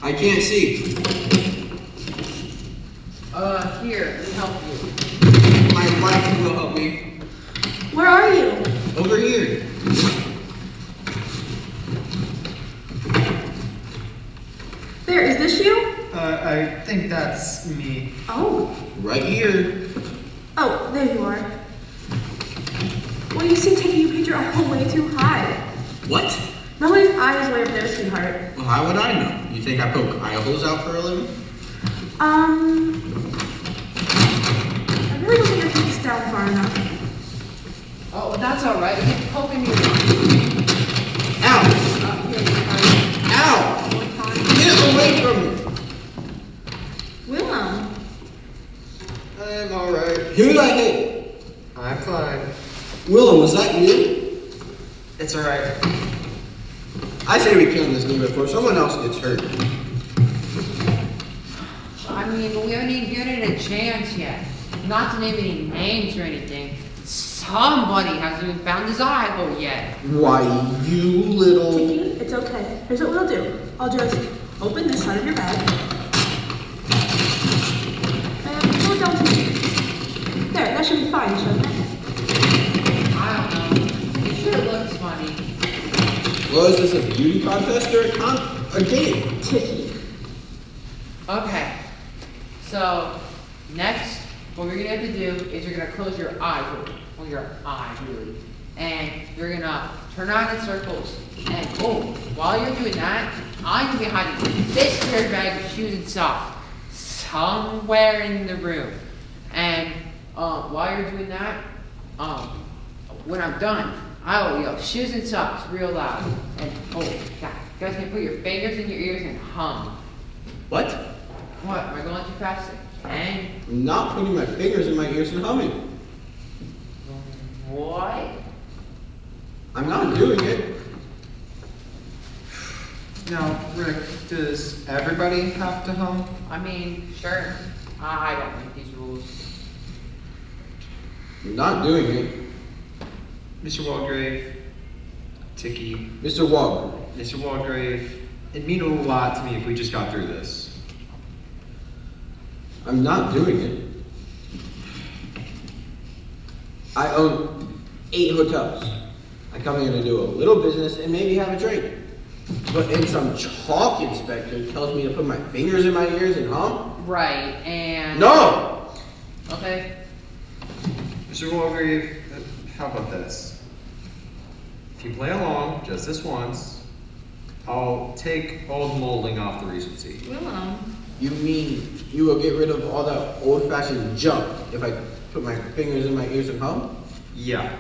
I can't see. Here, let me help you. My wife will help me. Where are you? Over here. There, is this you? I think that's me. Oh. Right here. Oh, there you are. Well, you seem taking your picture all way too high. What? Nobody's eye is way up there, sweetheart. Well, how would I know? You think I poke eye holes out for a living? I really don't think your head's down far enough. Oh, well, that's alright. You can poke in your Ow! here, Ow! one time. Get away from me! Willum. I'm alright. Who did I hit? I'm fine. Willum, was that you? It's alright. I say we kill this game before someone else gets hurt. I mean, but we haven't even given it a chance yet. Not to name any names or anything. Somebody hasn't even found his eye hole yet. Why, you little... Tiki, it's okay. Here's what we'll do. I'll just open this side of your bag. And pull it down to me. There, that should be fine, shouldn't it? I don't know. It sure looks funny. Well, is this a beauty contest or a game? Tiki. Okay. So, next, what we're gonna have to do is you're gonna close your eyes. Well, your eye, really. And you're gonna turn on in circles. And while you're doing that, I'm gonna be hiding this pair bag of shoes and socks somewhere in the room. And while you're doing that, when I'm done, I will yell shoes and socks real loud. And God, you guys can put your fingers in your ears and hum. What? What? Am I going too fast? And I'm not putting my fingers in my ears and humming. what? I'm not doing it. Now, Rick, does everybody have to hum? I mean, sure. I don't make these rules. I'm not doing it. Mr. Waldgrave, Tiki, Mr. Walker. Mr. Waldgrave, it'd mean a lot to me if we just got through this. I'm not doing it. I own 8 hotels. I come here to do a little business and maybe have a drink. But then some chalk inspector tells me to put my fingers in my ears and hum? Right, and... No! Okay. Mr. Waldgrave, how about this? if you play along just this once, I'll take all the molding off the recency. Willum. You mean you will get rid of all that old-fashioned junk if I put my fingers in my ears and hum? Yeah.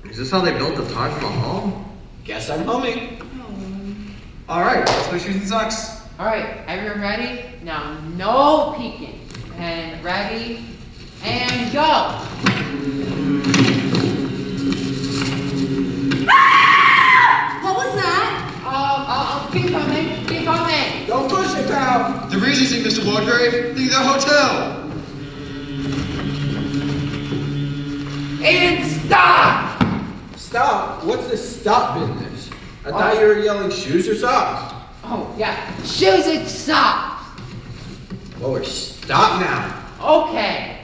Is this how they built the Taj Mahal? Guess I'm humming. Alright, let's play shoes and socks. Alright, everyone ready? Now, no peeking. And ready, and go! What was that? Keep coming, keep coming! Don't push it, pal! The Regency, Mr. Waldgrave. The hotel. And stop! Stop? What's this stop business? I thought you were yelling shoes or socks. Oh, yeah, shoes and socks! Well, we're stop now. Okay.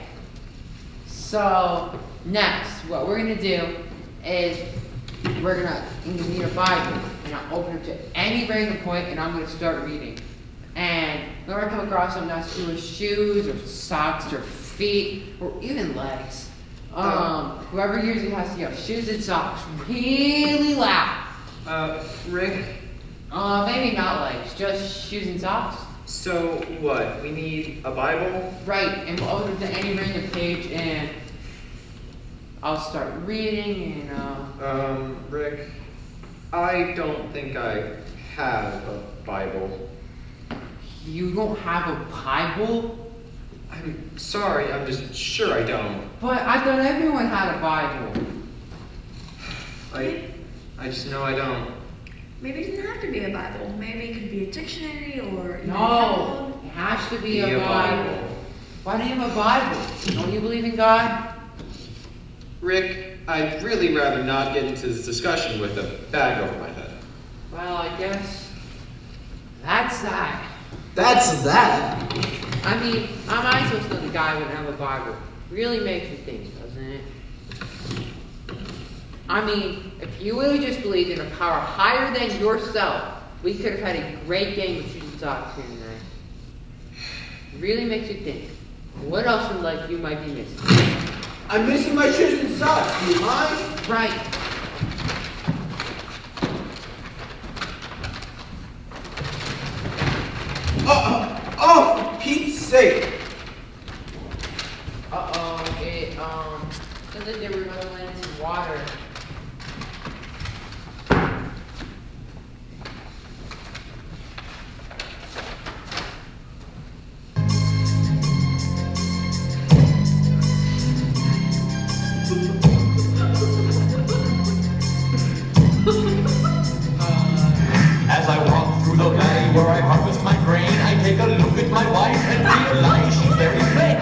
So, next, what we're gonna do is I'm gonna need a Bible, and I'll open it to any random point, and I'm gonna start reading. And whenever I come across something that's to do with shoes, or socks, or feet, or even legs, whoever usually has to yell shoes and socks really loud. Rick? Maybe not legs, just shoes and socks. So, what? We need a Bible? Right, and we'll open it to any random page, and I'll start reading, and, Rick, I don't think I have a Bible. You don't have a Bible? I'm sorry, I'm just sure I don't. But I thought everyone had a Bible. I just know I don't. Maybe it doesn't have to be a Bible. Maybe it could be a dictionary or... No, it has to be a Bible. Why do you have a Bible? Don't you believe in God? Rick, I'd really rather not get into this discussion with a bag over my head. Well, I guess that's that. That's that? I mean, I'm supposed to know the guy wouldn't have a Bible. Really makes you think, doesn't it? I mean, if you really just believed in a power higher than yourself, we could have had a great game of shoes and socks here tonight. It really makes you think. What else in life you might be missing? I'm missing my shoes and socks. Do you mind? Right. Oh, for Pete's sake. It says that they were going to land in some water. As I walk through the valley where I harvest my grain, I take a look at my wife and realize she's very plain.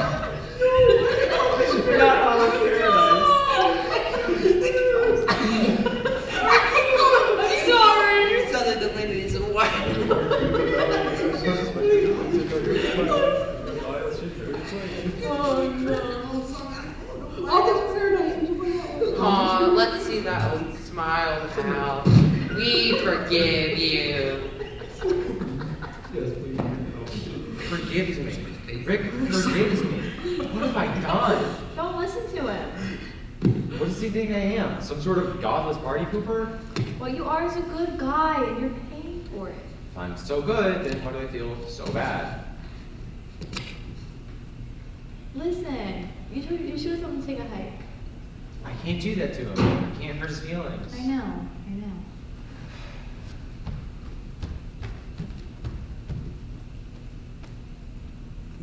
Sorry! You sound like the lady in some water. Aw, let's see that old smile, pal. We forgive you. Forgives me. Rick forgives me. What have I done? Don't listen to him. What does he think I am? Some sort of godless party pooper? What you are is a good guy, and you're paying for it. If I'm so good, then why do I feel so bad? Listen, you should have told him to take a hike. I can't do that to him. I can't hurt his feelings. I know.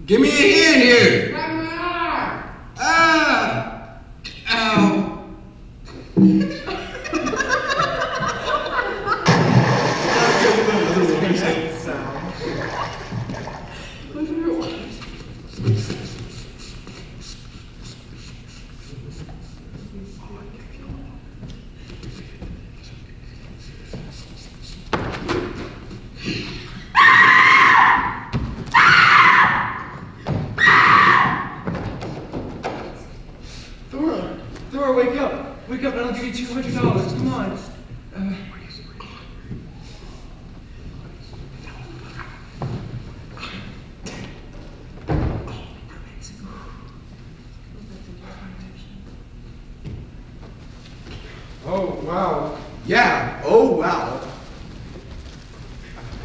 Give me a hand here. Renner! Ah! Ow!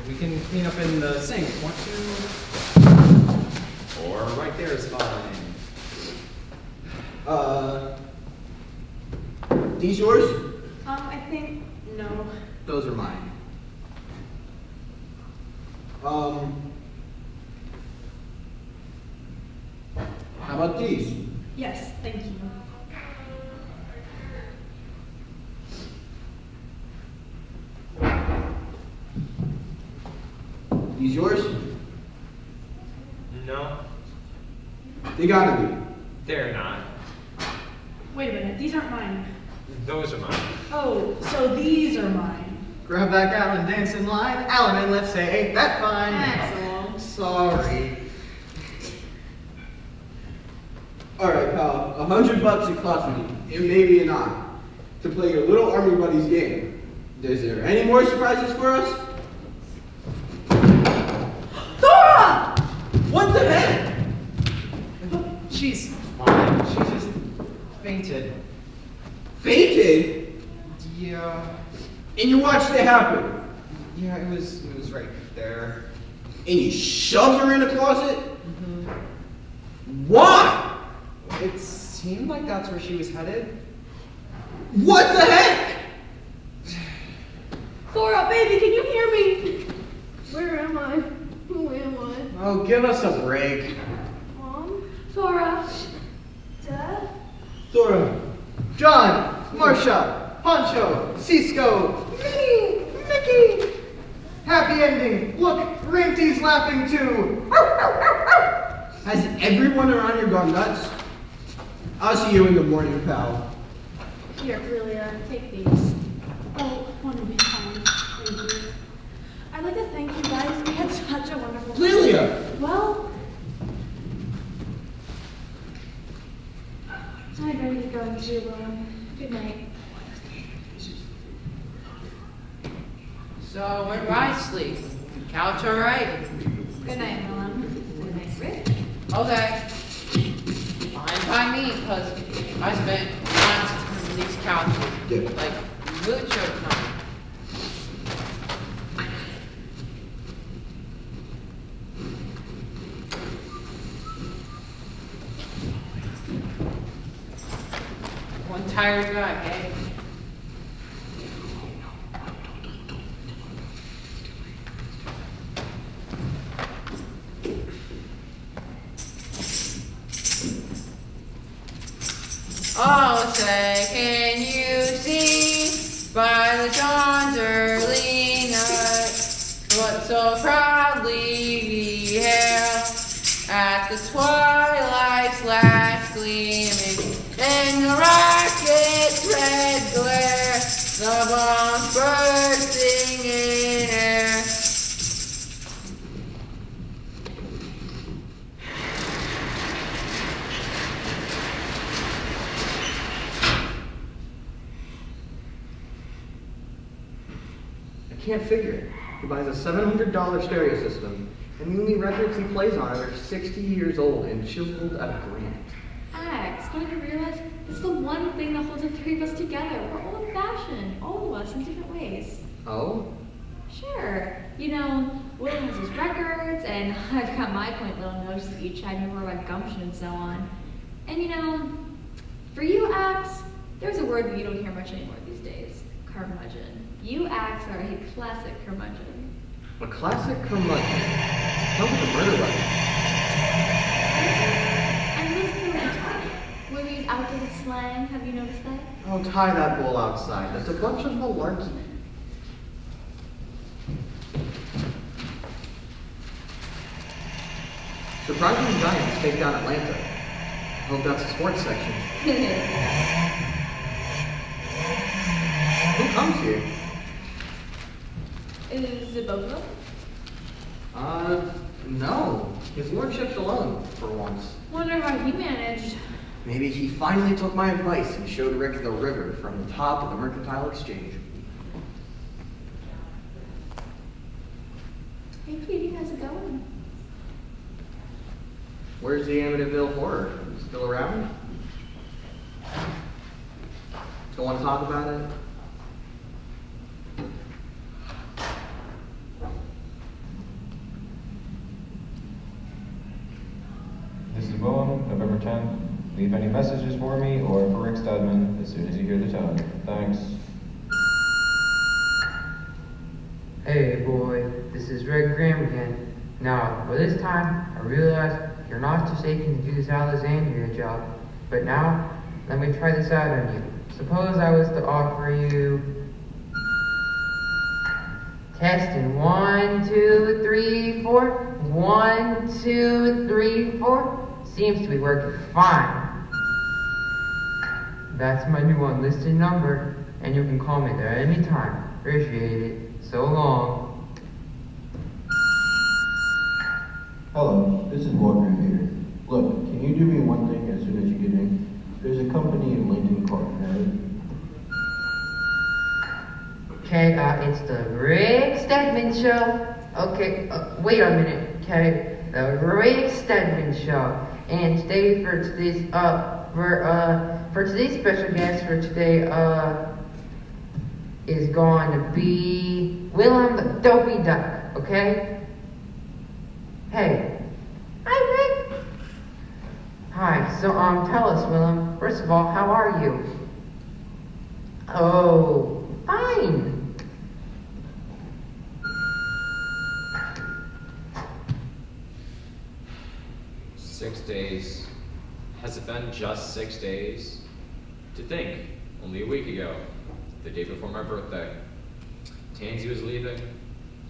We can clean up in the sink, want to? Or right there is fine. These yours? I think, no. Those are mine. How about these? Yes, thank you. These yours? No, They gotta be. they're not. Wait a minute, these aren't mine. Those are mine. Oh, so these are mine. Grab that gal and dance in line. Alan, and let's say, ain't that fine? Axel. Sorry. Alright, pal. $100 it cost me, and maybe an eye, to play your little army buddies game. Is there any more surprises for us? Thora! What the heck? She's fine. She just fainted. Fainted? Yeah. And you watched it happen? Yeah, it was right there. And you shoved her in a closet? Mm-hmm. Why? It seemed like that's where she was headed. What the heck? Thora, baby, can you hear me? Where am I? Who am I? Oh, give us a break. Mom? Thora? Dad? Thora. John, Marcia, Poncho, Cisco, Minnie, Mickey. Happy ending. Look, Rinty's laughing too. Has everyone around here gone nuts? I'll see you in the morning, pal. Here, Clelia, take these. Oh, one will be fine. Thank you. I'd like to thank you guys. We had such a wonderful time. Clelia! Well, I'm ready to go into good night. So, where do I sleep? Couch alright? Good night, Willum. Good night, Rick. Okay. Fine by me, because I spent lots of time on these couches. Yeah. Like, mucho time. One tired guy, hey? Oh, say, can you see by the dawn's early night what so proudly we hailed at the twilight's last gleaming in the rocket's red glare, the bombs bursting in air. I can't figure it. He buys a $700 stereo system, and the only records he plays on are 60 years old and chiseled at a grand. Ax, don't you realize it's the one thing that holds the three of us together? We're old-fashioned, all of us in different ways. Oh? Sure. You know, Willum has his records, and I've got my quaint little notes that you chide me more about gumption and so on. And you know, for you, Ax, there's a word that you don't hear much anymore these days. Curmudgeon. You, Ax, are a classic curmudgeon. A classic curmudgeon. Sounds like a murder weapon. I'm listening to Ty. When we use outdated slang, have you noticed that? Oh, tie that bull outside. That's a bunch of malarkey. Surprising Giants take down Atlanta. I hope that's the sports section. Who comes here? Is it both of them? No. His lordship's alone, for once. Wonder how he managed. Maybe he finally took my advice and showed Rick the river from the top of the Mercantile Exchange. Hey, Katie, how's it going? Where's the Amityville Horror? Still around? Don't want to talk about it? Willum, November 10th. Leave any messages for me or for Rick Steadman as soon as you hear the tone. Thanks. Hey boy, this is Red Graham again. Now, by this time, I realize you're not just aching to do this Alexandria job, but now, let me try this out on you. Suppose I was to offer you... Testing, 1, 2, 3, 4. 1, 2, 3, 4. Seems to be working fine. That's my new unlisted number, and you can call me there anytime. Appreciate it. So long. Hello, this is Waldgrave here. Look, can you do me one thing as soon as you get in? There's a company in Lincoln Park, right? Okay, it's the Rick Steadman Show. Okay, wait a minute, okay? The Rick Steadman Show. And today for today's special guest for today, is going to be Willum the Dopey Duck, okay? Hey. Hi, Rick. Hi, so, tell us, Willum, first of all, how are you? Oh, fine. 6 days. Has it been just 6 days? To think, only a week ago, the day before my birthday, Tansy was leaving,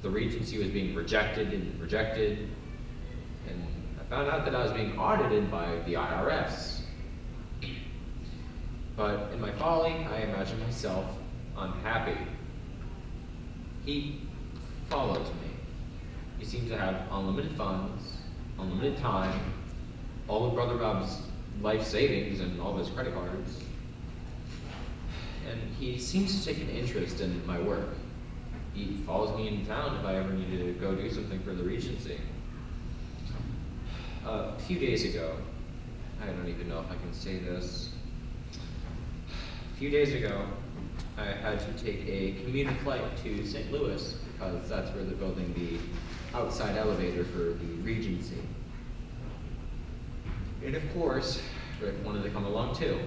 the Regency was being rejected, and I found out that I was being audited by the IRS. But in my folly, I imagined myself unhappy. He follows me. He seems to have unlimited funds, unlimited time, all of Brother Rob's life savings and all of his credit cards. And he seems to take an interest in my work. He follows me in town if I ever need to go do something for the Regency. A few days ago, I don't even know if I can say this. A few days ago, I had to take a commuter flight to St. Louis because that's where they're building the outside elevator for the Regency. And of course, Rick wanted to come along too.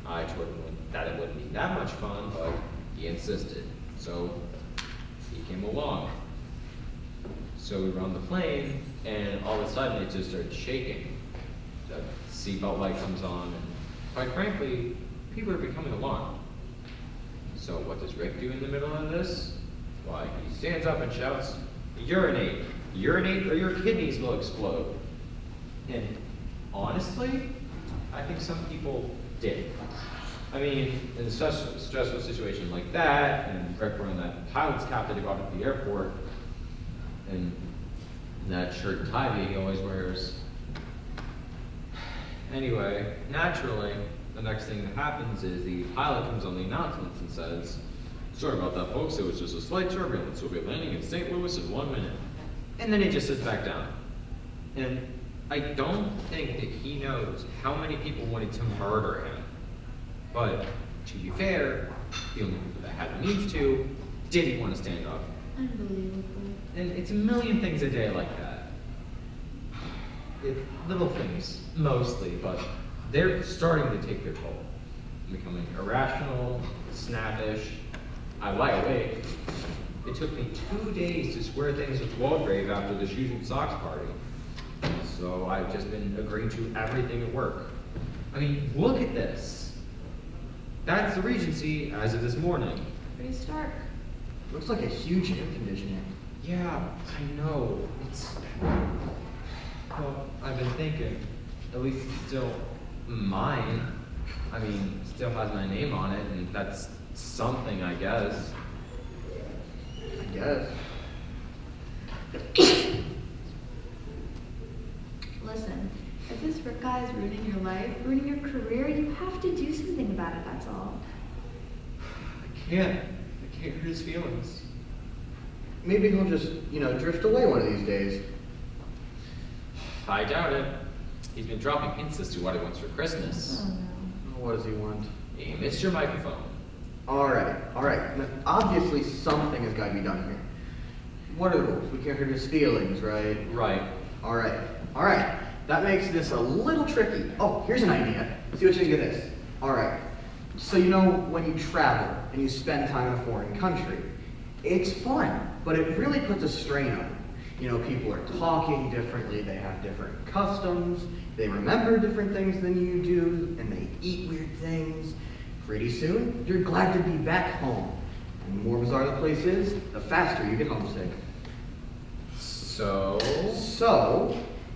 I told him that it wouldn't be that much fun, but he insisted. So he came along. So we were on the plane, and all of a sudden it just started shaking. The seatbelt light comes on, and quite frankly, people are becoming alarmed. So what does Rick do in the middle of this? Why, he stands up and shouts, "Urinate! Urinate or your kidneys will explode." And honestly, I think some people did. I mean, in such a stressful situation like that, and Rick wearing that pilot's cap that he got at the airport, and that shirt and tie that he always wears. Anyway, naturally, the next thing that happens is the pilot comes on the announcements and says, "Sorry about that, folks, it was just a slight turbulence. We'll be landing in St. Louis in 1 minute." And then he just sits back down. And I don't think that he knows how many people wanted to murder him. But to be fair, the only people that had the means to didn't want to stand up. Unbelievable. And it's a million things a day like that. Little things, mostly, but they're starting to take their toll. Becoming irrational, snappish. I lie awake. It took me 2 days to square things with Waldgrave after the shoes and socks party. So I've just been agreeing to everything at work. I mean, look at this. That's the Regency as of this morning. Pretty stark. Looks like a huge air conditioner. Yeah, I know. It's... Well, I've been thinking, at least it's still mine. I mean, it still has my name on it, and that's something, I guess. I guess. Listen, if this Rick guy is ruining your life, ruining your career, you have to do something about it, that's all. I can't hurt his feelings. Maybe he'll just, drift away one of these days. I doubt it. He's been dropping hints as to what he wants for Christmas. Oh no. What does he want? He missed your microphone. All right. Now, obviously something has got to be done here. What are the rules? We can't hurt his feelings, right? Right. All right. That makes this a little tricky. Oh, here's an idea. See what you think of this. All right. So you know when you travel and you spend time in a foreign country, it's fun, but it really puts a strain on you. You know, people are talking differently, they have different customs, they remember different things than you do, and they eat weird things. Pretty soon, you're glad to be back home. And the more bizarre the place is, the faster you get homesick. So,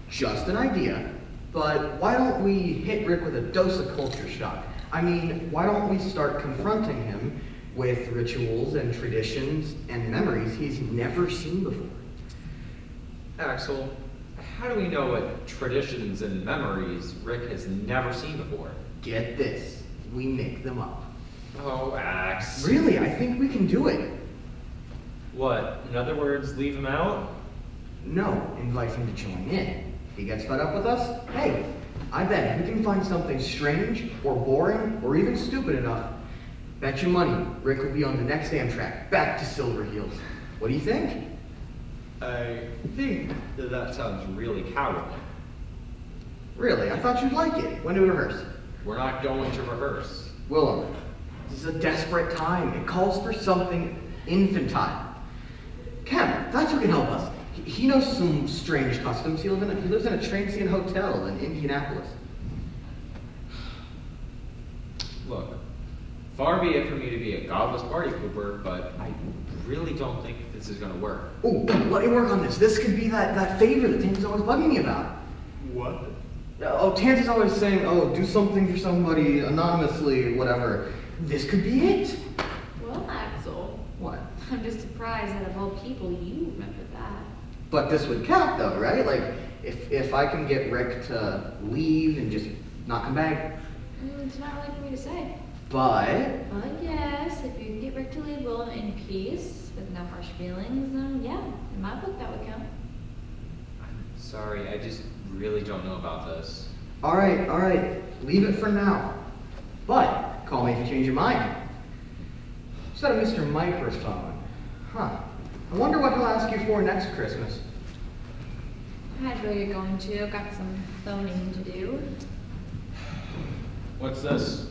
just an idea, but why don't we hit Rick with a dose of culture shock? I mean, why don't we start confronting him with rituals and traditions and memories he's never seen before? Axel, how do we know what traditions and memories Rick has never seen before? Get this, we make them up. Oh, Ax. Really, I think we can do it. What, in other words, leave him out? No, invite him to join in. If he gets fed up with us, hey, I bet if we can find something strange or boring or even stupid enough, bet your money Rick will be on the next Amtrak back to Silver Heels. What do you think? I think that sounds really cowardly. Really? I thought you'd like it. When do we rehearse? We're not going to rehearse. Willum, this is a desperate time. It calls for something infantile. Cam, that's who can help us. He knows some strange customs. He lives in a transient hotel in Indianapolis. Look, far be it for me to be a godless party pooper, but I really don't think this is going to work. Oh, let me work on this. This could be that favor that Tansy's always bugging me about. What? Oh, Tansy's always saying, oh, do something for somebody anonymously, whatever. This could be it. Well, Axel. What? I'm just surprised that of all people you remember that. But this would count though, right? Like, if I can get Rick to leave and just not come back. It's not really for me to say. But yes, if you can get Rick to leave Willum in peace, with no harsh feelings, then yeah, in my book that would count. I'm sorry, I just really don't know about this. all right, leave it for now. But call me if you change your mind. Just got a Mr. Microphone. Huh. I wonder what he'll ask you for next Christmas. I know you're going to. Got some phoning to do. What's this?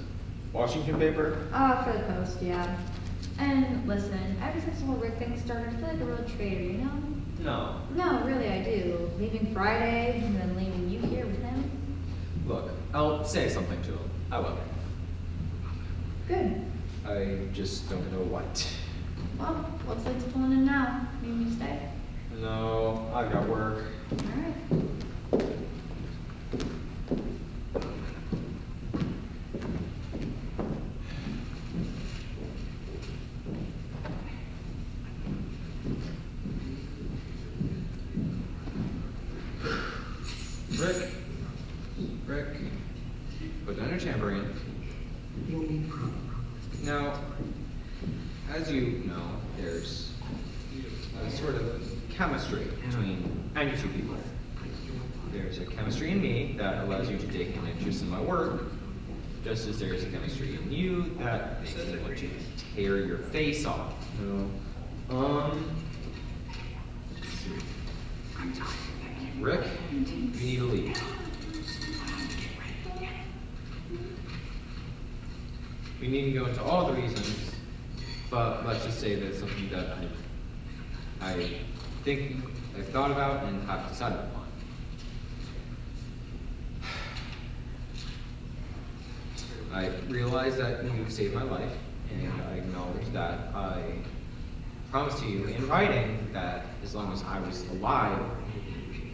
Washington paper? For the post, yeah. And listen, ever since the whole Rick thing started, I feel like a real traitor, you know? No. No, really, I do. Leaving Friday and then leaving you here with him. Look, I'll say something to him. I will. Good. I just don't know what. Well, looks like it's pulling in now. Need me to stay? No, I've got work. Alright. Rick, put down your tambourine. Now, as you know, there's a sort of chemistry between any two people. There's a chemistry in me that allows you to take an interest in my work, just as there's a chemistry in you that makes me want to tear your face off. Rick, you need to leave. We needn't go into all the reasons, but let's just say that it's something that I think I've thought about and have decided upon. I realize that you've saved my life, and I acknowledge that. I promised to you in writing that as long as I was alive,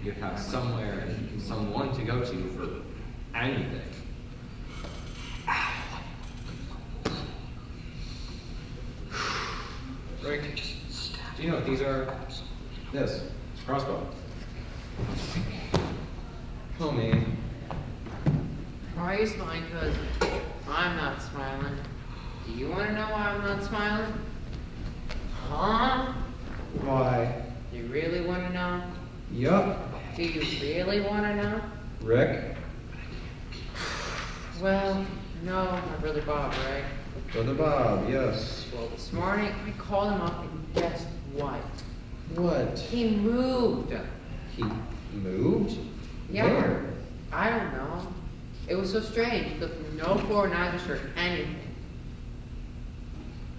you'd have somewhere and someone to go to for anything. Rick, do you know what these are? This, crossbow. Oh, man. Why are you smiling, cousin? I'm not smiling. Do you want to know why I'm not smiling? Huh? Why? You really want to know? Yup. Do you really want to know? Rick? Well, no, my brother Bob, right? Brother Bob, yes. Well, this morning I called him up and guess what? What? He moved. He moved? Yeah. Where? I don't know. It was so strange. Look, no coordinators or anything.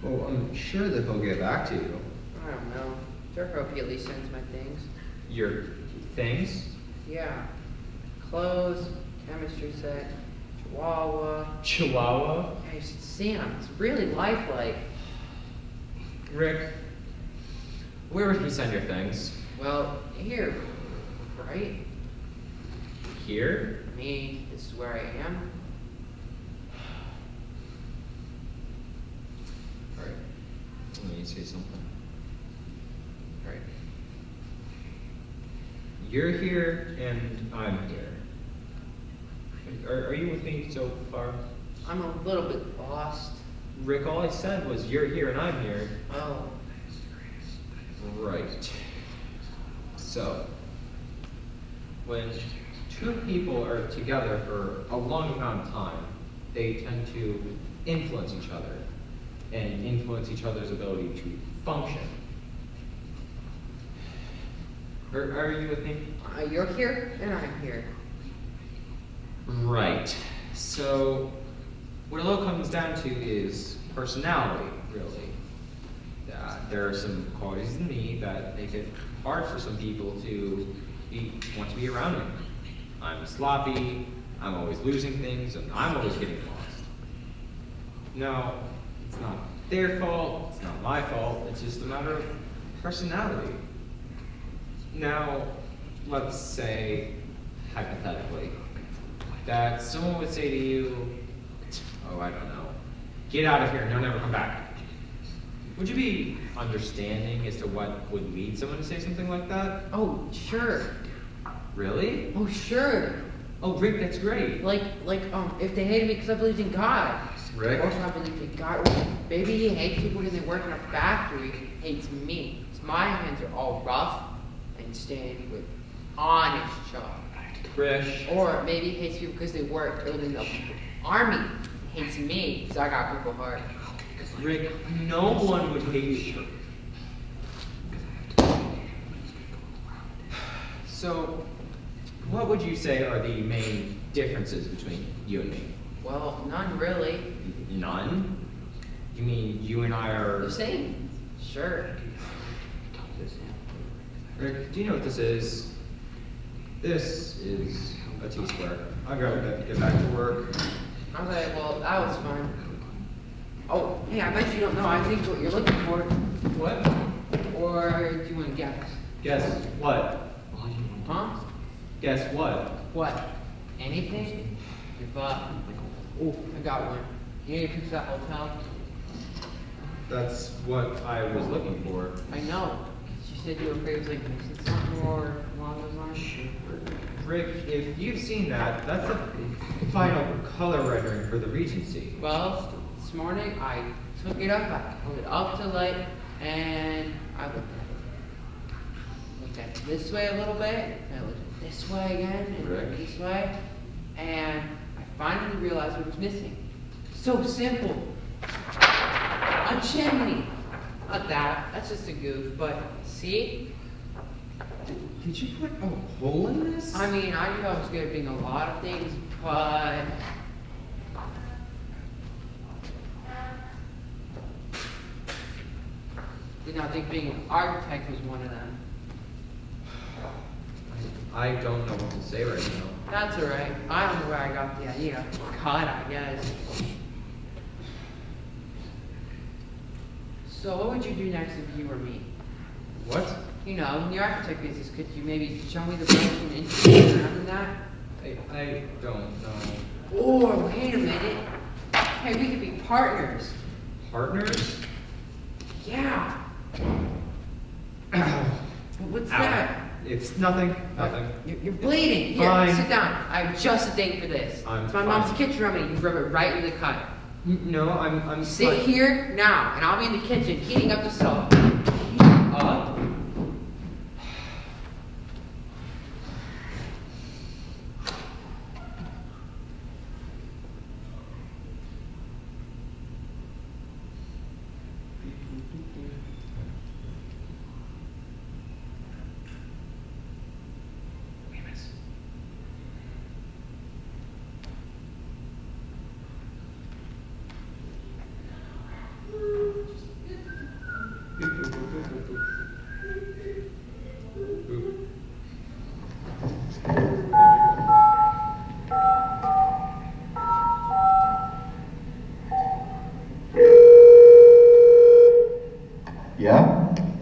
Well, I'm sure that he'll get back to you. I don't know. Sure hope he at least sends my things. Your things? Yeah. Clothes, chemistry set, chihuahua. Chihuahua? Yeah, you should see him. It's really lifelike. Rick, where would he send your things? Well, here, right? Here? Me, this is where I am. Alright. Let me say something. Alright. You're here and I'm here. Are you with me so far? I'm a little bit lost. Rick, all I said was you're here and I'm here. Oh. Right. So, when two people are together for a long amount of time, they tend to influence each other and influence each other's ability to function. Are you with me? You're here and I'm here. Right. So, what it all comes down to is personality, really. There are some qualities in me that make it hard for some people to want to be around me. I'm sloppy, I'm always losing things, and I'm always getting lost. No, it's not their fault, it's not my fault, it's just a matter of personality. Now, let's say, hypothetically, that someone would say to you, oh, I don't know, get out of here and don't ever come back. Would you be understanding as to what would lead someone to say something like that? Oh, sure. Really? Oh, sure. Oh, Rick, that's great. If they hated me because I believed in God. Rick? Or if I believed in God. Or maybe he hates people because they work in a factory. He hates me. Because my hands are all rough and stained with honest chalk. Rick. Or maybe he hates people because they work in the army. He hates me because I got Purple Heart. Rick, no one would hate you. So, what would you say are the main differences between you and me? Well, none really. None? You mean you and I are... The same. Sure. Rick, do you know what this is? This is a T-square. I'll go get back to work. Okay, well, that was fun. Oh, hey, I bet you don't know. I think what you're looking for. What? Or do you want to guess? Guess what? Huh? Guess what? What? Anything? If, oh, I got one. You need to fix that hotel? That's what I was looking for. I know. You said you were afraid it was like missing something or along those lines. Rick, if you've seen that, that's the final color rendering for the Regency. Well, this morning I took it up, I held it up to light, and I looked at it. Looked at it this way a little bit, and I looked at it this way again, and Rick. this way, and I finally realized what was missing. So simple. A chimney. Not that, that's just a goof, but see? Did you put a hole in this? I mean, I knew I was good at being a lot of things, but... did not think being an architect was one of them. I don't know what to say right now. That's alright. I don't know where I got the idea. God, I guess. So what would you do next if you were me? What? You know, in the architect business, could you maybe show me the ropes and instruments around that? I don't know. Or, wait a minute. Hey, we could be partners. Partners? Yeah. What's Ow. that? It's nothing. Nothing. You're bleeding. Here, Fine. sit down. I have just a thing for this. I'm It's my fine. mom's kitchen remedy. You rub it right in the cut. No, I'm Sit fine. here now, and I'll be in the kitchen heating up the stove. Up?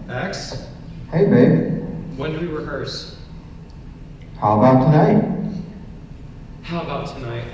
X, Hey, babe. when do we rehearse? How about tonight? How about tonight?